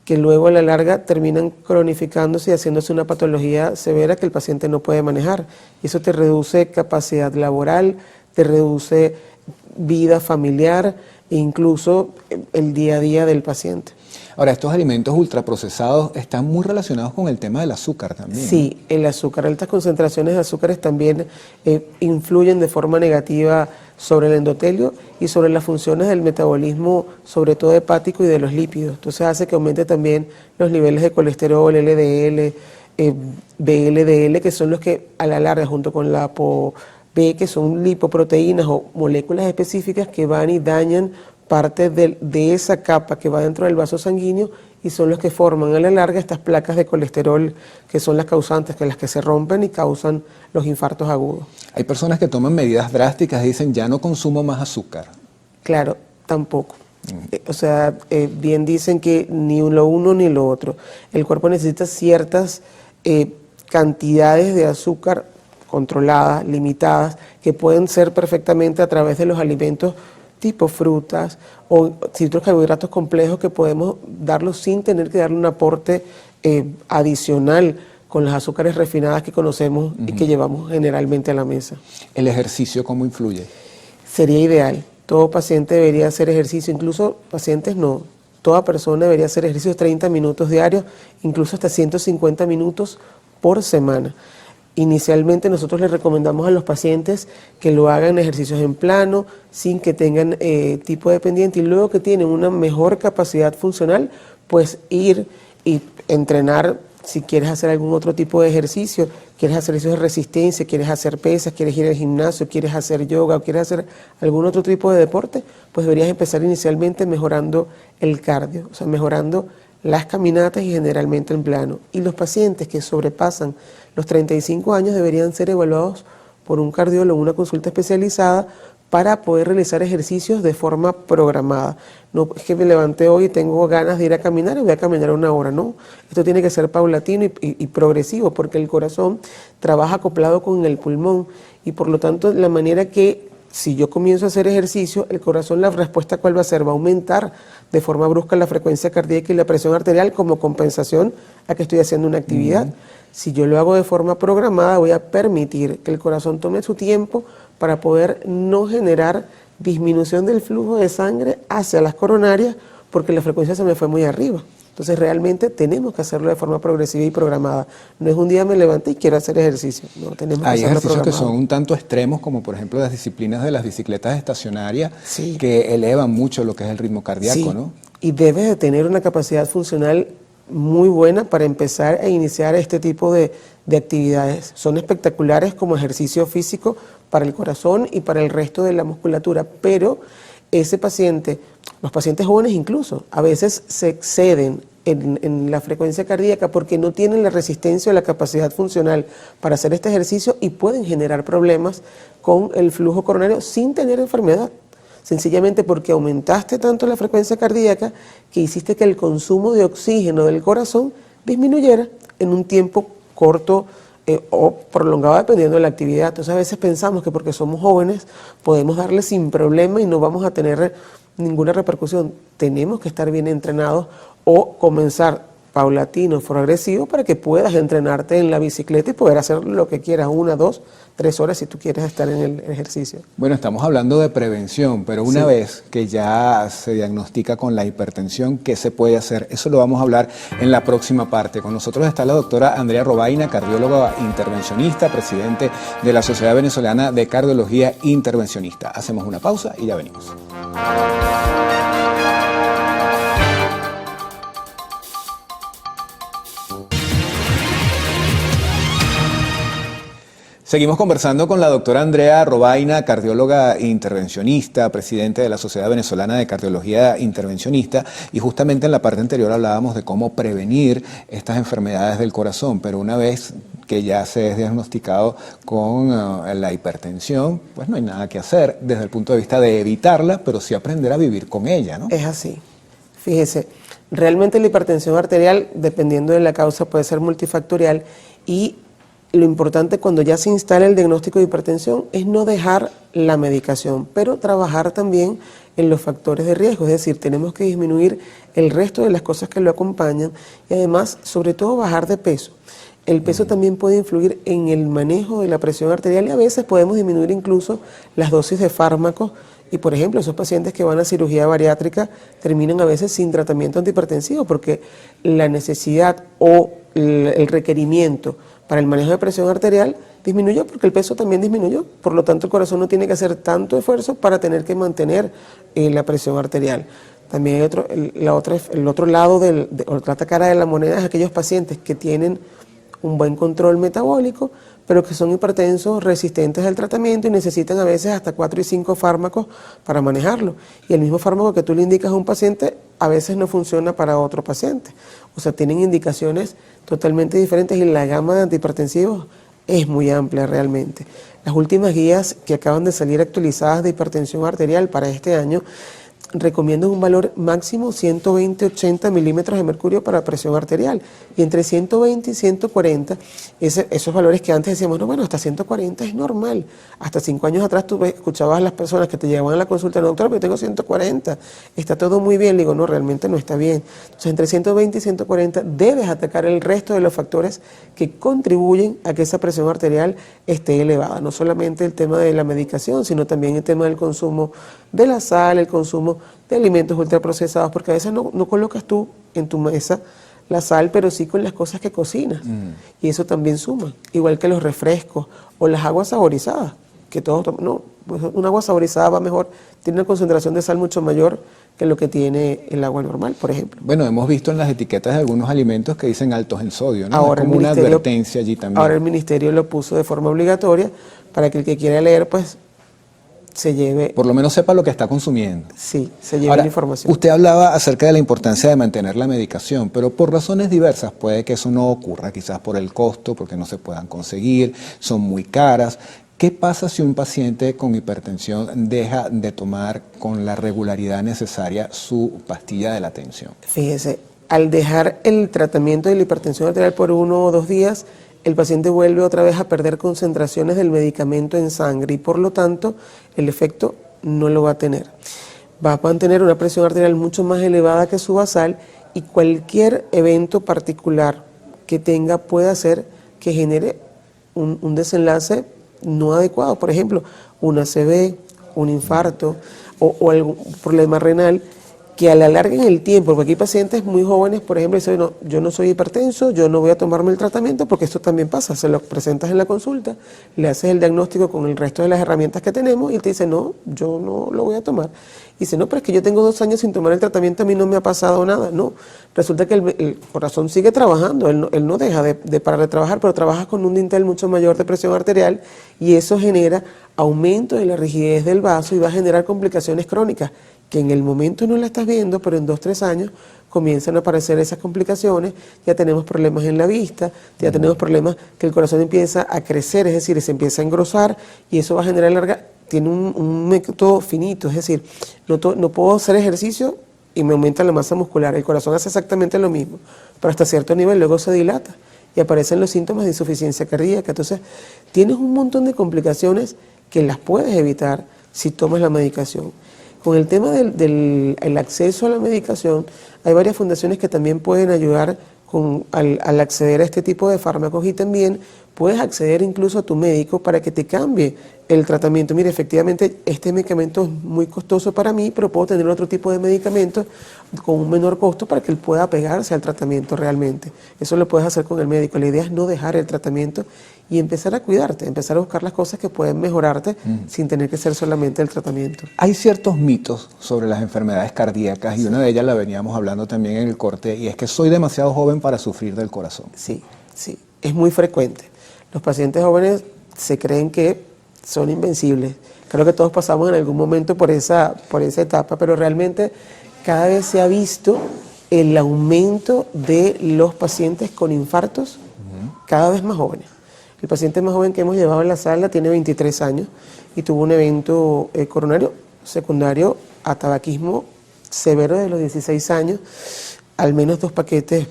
que luego a la larga terminan cronificándose y haciéndose una patología severa que el paciente no puede manejar. Y eso te reduce capacidad laboral, te reduce vida familiar e incluso el día a día del paciente. Ahora, estos alimentos ultraprocesados están muy relacionados con el tema del azúcar también. Sí, el azúcar, altas concentraciones de azúcares también influyen de forma negativa sobre el endotelio y sobre las funciones del metabolismo, sobre todo hepático y de los lípidos. Entonces hace que aumente también los niveles de colesterol, LDL, VLDL, que son los que a la larga, junto con la ApoB, que son lipoproteínas o moléculas específicas que van y dañan parte de esa capa que va dentro del vaso sanguíneo y son los que forman a la larga estas placas de colesterol que son las causantes, que las que se rompen y causan los infartos agudos. Hay personas que toman medidas drásticas y dicen ya no consumo más azúcar. Claro, tampoco. O sea, bien dicen que ni lo uno ni lo otro. El cuerpo necesita ciertas cantidades de azúcar controladas, limitadas, que pueden ser perfectamente a través de los alimentos tipo frutas o ciertos carbohidratos complejos que podemos darlos sin tener que darle un aporte adicional con las azúcares refinadas que conocemos y que llevamos generalmente a la mesa. ¿El ejercicio cómo influye? Sería ideal. Todo paciente debería hacer ejercicio, incluso pacientes no. Toda persona debería hacer ejercicio 30 minutos diarios, incluso hasta 150 minutos por semana. Inicialmente nosotros les recomendamos a los pacientes que lo hagan ejercicios en plano, sin que tengan tipo dependiente, y luego que tienen una mejor capacidad funcional, pues ir y entrenar si quieres hacer algún otro tipo de ejercicio, quieres hacer ejercicios de resistencia, quieres hacer pesas, quieres ir al gimnasio, quieres hacer yoga o quieres hacer algún otro tipo de deporte, pues deberías empezar inicialmente mejorando el cardio, o sea, mejorando las caminatas y generalmente en plano. Y los pacientes que sobrepasan los 35 años deberían ser evaluados por un cardiólogo, una consulta especializada, para poder realizar ejercicios de forma programada. No es que me levanté hoy y tengo ganas de ir a caminar y voy a caminar 1 hora, no. Esto tiene que ser paulatino y progresivo, porque el corazón trabaja acoplado con el pulmón y por lo tanto la manera que si yo comienzo a hacer ejercicio, el corazón, la respuesta ¿cuál va a ser? Va a aumentar de forma brusca la frecuencia cardíaca y la presión arterial como compensación a que estoy haciendo una actividad. Si yo lo hago de forma programada, voy a permitir que el corazón tome su tiempo para poder no generar disminución del flujo de sangre hacia las coronarias porque la frecuencia se me fue muy arriba. Entonces realmente tenemos que hacerlo de forma progresiva y programada. No es un día me levanté y quiero hacer ejercicio. No, tenemos que Hay hacerlo ejercicios que programado. son un tanto extremos, como por ejemplo las disciplinas de las bicicletas estacionarias, que elevan mucho lo que es el ritmo cardíaco, Sí, ¿no? y debes de tener una capacidad funcional muy buena para empezar a iniciar este tipo de actividades. Son espectaculares como ejercicio físico para el corazón y para el resto de la musculatura, pero ese paciente, los pacientes jóvenes incluso, a veces se exceden en la frecuencia cardíaca porque no tienen la resistencia o la capacidad funcional para hacer este ejercicio y pueden generar problemas con el flujo coronario sin tener enfermedad. Sencillamente porque aumentaste tanto la frecuencia cardíaca que hiciste que el consumo de oxígeno del corazón disminuyera en un tiempo corto o prolongado dependiendo de la actividad. Entonces a veces pensamos que porque somos jóvenes podemos darle sin problema y no vamos a tener ninguna repercusión. Tenemos que estar bien entrenados o comenzar paulatino, progresivo, para que puedas entrenarte en la bicicleta y poder hacer lo que quieras, 1, 2, 3 horas si tú quieres estar en el ejercicio. Bueno, estamos hablando de prevención, pero una vez que ya se diagnostica con la hipertensión, ¿qué se puede hacer? Eso lo vamos a hablar en la próxima parte. Con nosotros está la doctora Andrea Robaina, cardióloga intervencionista, presidente de la Sociedad Venezolana de Cardiología Intervencionista. Hacemos una pausa y ya venimos. Seguimos conversando con la doctora Andrea Robaina, cardióloga intervencionista, presidente de la Sociedad Venezolana de Cardiología Intervencionista, y justamente en la parte anterior hablábamos de cómo prevenir estas enfermedades del corazón, pero una vez que ya se es diagnosticado con la hipertensión, pues no hay nada que hacer desde el punto de vista de evitarla, pero sí aprender a vivir con ella, ¿no? Es así. Fíjese, realmente la hipertensión arterial, dependiendo de la causa, puede ser multifactorial y lo importante cuando ya se instala el diagnóstico de hipertensión es no dejar la medicación, pero trabajar también en los factores de riesgo, es decir, tenemos que disminuir el resto de las cosas que lo acompañan y además, sobre todo, bajar de peso. El peso también puede influir en el manejo de la presión arterial y a veces podemos disminuir incluso las dosis de fármacos y, por ejemplo, esos pacientes que van a cirugía bariátrica terminan a veces sin tratamiento antihipertensivo porque la necesidad o el requerimiento para el manejo de presión arterial disminuyó porque el peso también disminuyó. Por lo tanto, el corazón no tiene que hacer tanto esfuerzo para tener que mantener la presión arterial. También hay el otro lado, otra cara de la moneda es aquellos pacientes que tienen un buen control metabólico, pero que son hipertensos resistentes al tratamiento y necesitan a veces hasta 4 y 5 fármacos para manejarlo. Y el mismo fármaco que tú le indicas a un paciente a veces no funciona para otro paciente. O sea, tienen indicaciones totalmente diferentes y la gama de antihipertensivos es muy amplia realmente. Las últimas guías que acaban de salir actualizadas de hipertensión arterial para este año recomiendan un valor máximo 120-80 milímetros de mercurio para presión arterial y entre 120 y 140, esos valores que antes decíamos, no, bueno, hasta 140 es normal. Hasta 5 años atrás tú escuchabas a las personas que te llevaban a la consulta, no, doctor, pero yo tengo 140, está todo muy bien. Le digo, no, realmente no está bien. Entonces, entre 120 y 140 debes atacar el resto de los factores que contribuyen a que esa presión arterial esté elevada. No solamente el tema de la medicación, sino también el tema del consumo de la sal, el consumo de alimentos ultraprocesados, porque a veces no colocas tú en tu mesa la sal, pero sí con las cosas que cocinas. Y eso también suma, igual que los refrescos o las aguas saborizadas, que todos toman. No, pues un agua saborizada va mejor, tiene una concentración de sal mucho mayor que lo que tiene el agua normal, por ejemplo. Bueno, hemos visto en las etiquetas de algunos alimentos que dicen altos en sodio, ¿no? Ahora es como una advertencia allí también. Ahora el ministerio lo puso de forma obligatoria para que el que quiera leer, pues, se lleve... Por lo menos sepa lo que está consumiendo. Sí, se lleve Ahora, la información. Usted hablaba acerca de la importancia de mantener la medicación, pero por razones diversas puede que eso no ocurra, quizás por el costo, porque no se puedan conseguir, son muy caras. ¿Qué pasa si un paciente con hipertensión deja de tomar con la regularidad necesaria su pastilla de la tensión? Fíjese, al dejar el tratamiento de la hipertensión arterial por 1 o 2 días, el paciente vuelve otra vez a perder concentraciones del medicamento en sangre y por lo tanto el efecto no lo va a tener. Va a mantener una presión arterial mucho más elevada que su basal y cualquier evento particular que tenga puede hacer que genere un desenlace no adecuado. Por ejemplo, un ACV, un infarto o algún problema renal que a la larga en el tiempo, porque aquí hay pacientes muy jóvenes, por ejemplo, dicen, no, yo no soy hipertenso, yo no voy a tomarme el tratamiento, porque esto también pasa, se lo presentas en la consulta, le haces el diagnóstico con el resto de las herramientas que tenemos y él te dice, no, yo no lo voy a tomar. Y dice, no, pero es que yo tengo 2 años sin tomar el tratamiento, a mí no me ha pasado nada. No, resulta que el corazón sigue trabajando, él no deja de parar de trabajar, pero trabaja con un dintel mucho mayor de presión arterial y eso genera aumento de la rigidez del vaso y va a generar complicaciones crónicas, que en el momento no la estás viendo, pero en 2 o 3 años comienzan a aparecer esas complicaciones, ya tenemos problemas en la vista, ya tenemos problemas que el corazón empieza a crecer, es decir, se empieza a engrosar y eso va a generar tiene un método finito, es decir, no puedo hacer ejercicio y me aumenta la masa muscular, el corazón hace exactamente lo mismo, pero hasta cierto nivel luego se dilata y aparecen los síntomas de insuficiencia cardíaca, entonces tienes un montón de complicaciones que las puedes evitar si tomas la medicación. Con el tema del acceso a la medicación, hay varias fundaciones que también pueden ayudar al acceder a este tipo de fármacos y también puedes acceder incluso a tu médico para que te cambie el tratamiento. Mire, efectivamente este medicamento es muy costoso para mí, pero puedo tener otro tipo de medicamento con un menor costo para que él pueda apegarse al tratamiento realmente. Eso lo puedes hacer con el médico. La idea es no dejar el tratamiento y empezar a cuidarte, empezar a buscar las cosas que pueden mejorarte sin tener que ser solamente el tratamiento. Hay ciertos mitos sobre las enfermedades cardíacas y una de ellas la veníamos hablando también en el corte y es que soy demasiado joven para sufrir del corazón. Sí, es muy frecuente. Los pacientes jóvenes se creen que son invencibles. Creo que todos pasamos en algún momento por esa etapa, pero realmente cada vez se ha visto el aumento de los pacientes con infartos cada vez más jóvenes. El paciente más joven que hemos llevado en la sala tiene 23 años y tuvo un evento coronario secundario a tabaquismo severo de los 16 años, al menos 2 paquetes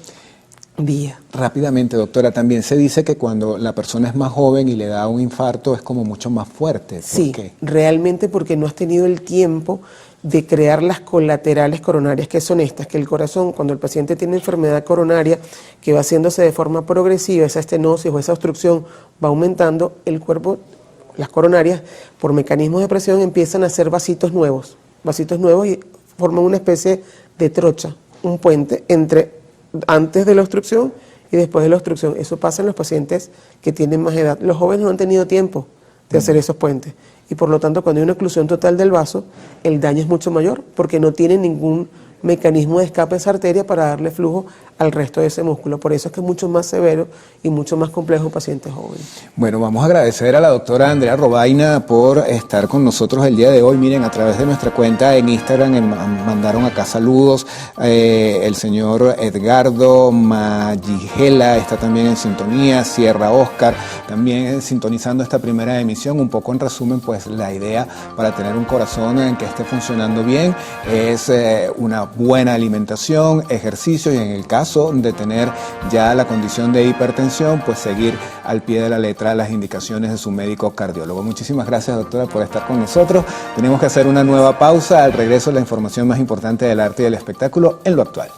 día. Rápidamente, doctora, también se dice que cuando la persona es más joven y le da un infarto es como mucho más fuerte. ¿Por sí, qué? Realmente porque no has tenido el tiempo de crear las colaterales coronarias, que son estas, que el corazón, cuando el paciente tiene enfermedad coronaria, que va haciéndose de forma progresiva, esa estenosis o esa obstrucción va aumentando, el cuerpo, las coronarias, por mecanismos de presión, empiezan a hacer vasitos nuevos y forman una especie de trocha, un puente entre antes de la obstrucción y después de la obstrucción. Eso pasa en los pacientes que tienen más edad. Los jóvenes no han tenido tiempo de hacer esos puentes y por lo tanto cuando hay una oclusión total del vaso, el daño es mucho mayor porque no tienen ningún mecanismo de escape a esa arteria para darle flujo al resto de ese músculo. Por eso es que es mucho más severo y mucho más complejo en pacientes jóvenes. Bueno, vamos a agradecer a la doctora Andrea Robaina por estar con nosotros el día de hoy. Miren, a través de nuestra cuenta en Instagram mandaron acá saludos. El señor Edgardo Magigela está también en sintonía, Sierra Oscar, también sintonizando esta primera emisión. Un poco en resumen, pues la idea para tener un corazón en que esté funcionando bien es una buena alimentación, ejercicio y en el caso de tener ya la condición de hipertensión, pues seguir al pie de la letra las indicaciones de su médico cardiólogo. Muchísimas gracias, doctora, por estar con nosotros. Tenemos que hacer una nueva pausa. Al regreso, la información más importante del arte y del espectáculo en lo actual.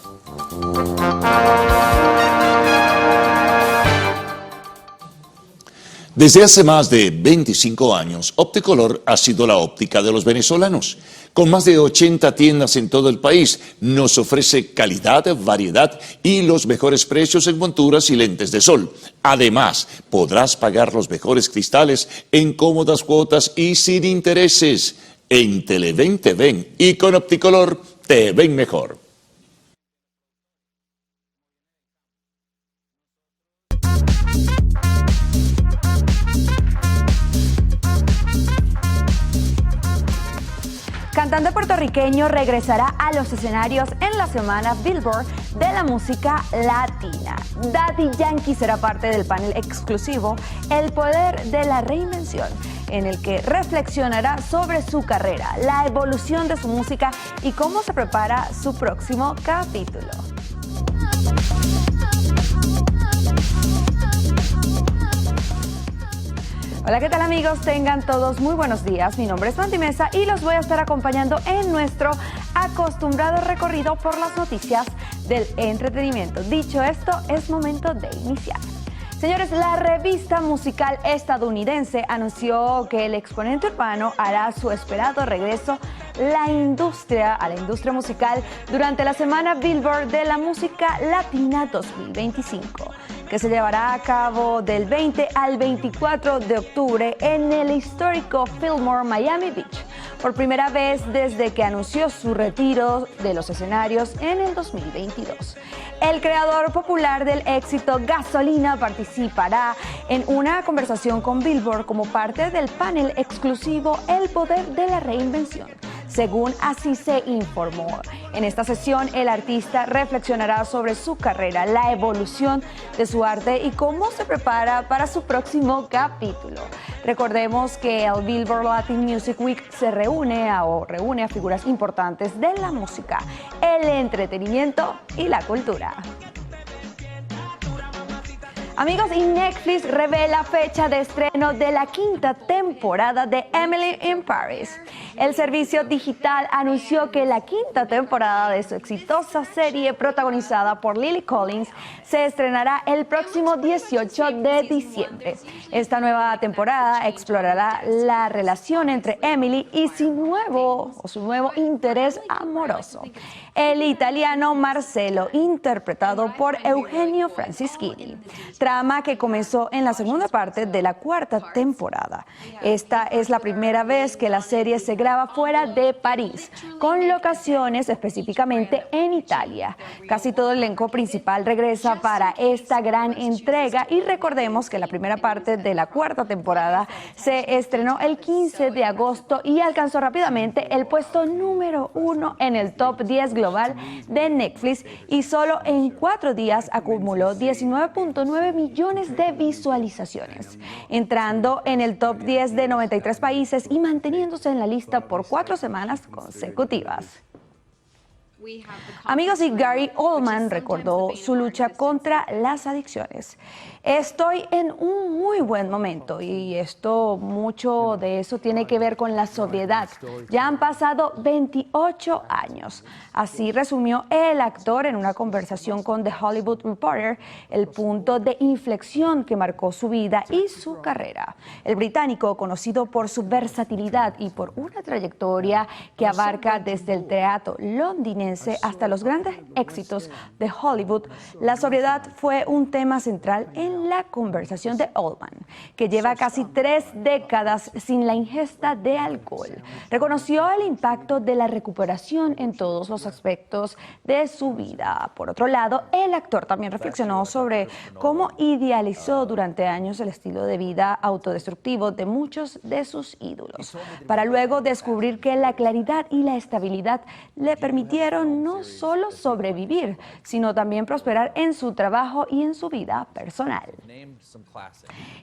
Desde hace más de 25 años, Opticolor ha sido la óptica de los venezolanos. Con más de 80 tiendas en todo el país, nos ofrece calidad, variedad y los mejores precios en monturas y lentes de sol. Además, podrás pagar los mejores cristales en cómodas cuotas y sin intereses. En Televen te ven y con Opticolor te ven mejor. Cantante puertorriqueño regresará a los escenarios en la semana Billboard de la música latina. Daddy Yankee será parte del panel exclusivo El Poder de la Reinvención, en el que reflexionará sobre su carrera, la evolución de su música y cómo se prepara su próximo capítulo. Hola, ¿qué tal amigos? Tengan todos muy buenos días. Mi nombre es Santi Mesa y los voy a estar acompañando en nuestro acostumbrado recorrido por las noticias del entretenimiento. Dicho esto, es momento de iniciar. Señores, la revista musical estadounidense anunció que el exponente urbano hará su esperado regreso a la industria musical durante la semana Billboard de la música latina 2025, que se llevará a cabo del 20 al 24 de octubre en el histórico Fillmore Miami Beach, por primera vez desde que anunció su retiro de los escenarios en el 2022. El creador popular del éxito Gasolina participará en una conversación con Billboard como parte del panel exclusivo El Poder de la Reinvención, según así se informó. En esta sesión, el artista reflexionará sobre su carrera, la evolución de su arte y cómo se prepara para su próximo capítulo. Recordemos que el Billboard Latin Music Week se reúne a figuras importantes de la música, el entretenimiento y la cultura. Amigos, y Netflix revela fecha de estreno de la 5ª temporada de Emily in Paris. El servicio digital anunció que la 5ª temporada de su exitosa serie protagonizada por Lily Collins se estrenará el próximo 18 de diciembre. Esta nueva temporada explorará la relación entre Emily y su nuevo interés amoroso, el italiano Marcello, interpretado por Eugenio Francischini. Trama que comenzó en la segunda parte de la 4ª temporada. Esta es la primera vez que la serie se graba fuera de París, con locaciones específicamente en Italia. Casi todo el elenco principal regresa para esta gran entrega y recordemos que la primera parte de la 4ª temporada se estrenó el 15 de agosto y alcanzó rápidamente el puesto número 1 en el top 10 global de Netflix y solo en 4 días acumuló 19.9 millones de visualizaciones, entrando en el top 10 de 93 países y manteniéndose en la lista por 4 semanas consecutivas. Amigos, y Gary Oldman recordó su lucha contra las adicciones. Estoy en un muy buen momento y mucho de eso tiene que ver con la sobriedad. Ya han pasado 28 años. Así resumió el actor en una conversación con The Hollywood Reporter el punto de inflexión que marcó su vida y su carrera. El británico, conocido por su versatilidad y por una trayectoria que abarca desde el teatro londinense hasta los grandes éxitos de Hollywood, la sobriedad fue un tema central en la conversación de Oldman, que lleva casi 3 décadas sin la ingesta de alcohol. Reconoció el impacto de la recuperación en todos los aspectos de su vida. Por otro lado, el actor también reflexionó sobre cómo idealizó durante años el estilo de vida autodestructivo de muchos de sus ídolos, para luego descubrir que la claridad y la estabilidad le permitieron no solo sobrevivir, sino también prosperar en su trabajo y en su vida personal.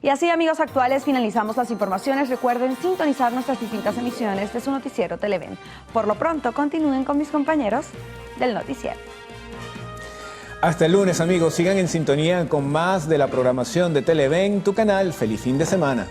Y así, amigos actuales, finalizamos las informaciones. Recuerden sintonizar nuestras distintas emisiones de su noticiero Televen. Por lo pronto, continúen con mis compañeros del noticiero. Hasta el lunes, amigos. Sigan en sintonía con más de la programación de Televen, tu canal. Feliz fin de semana.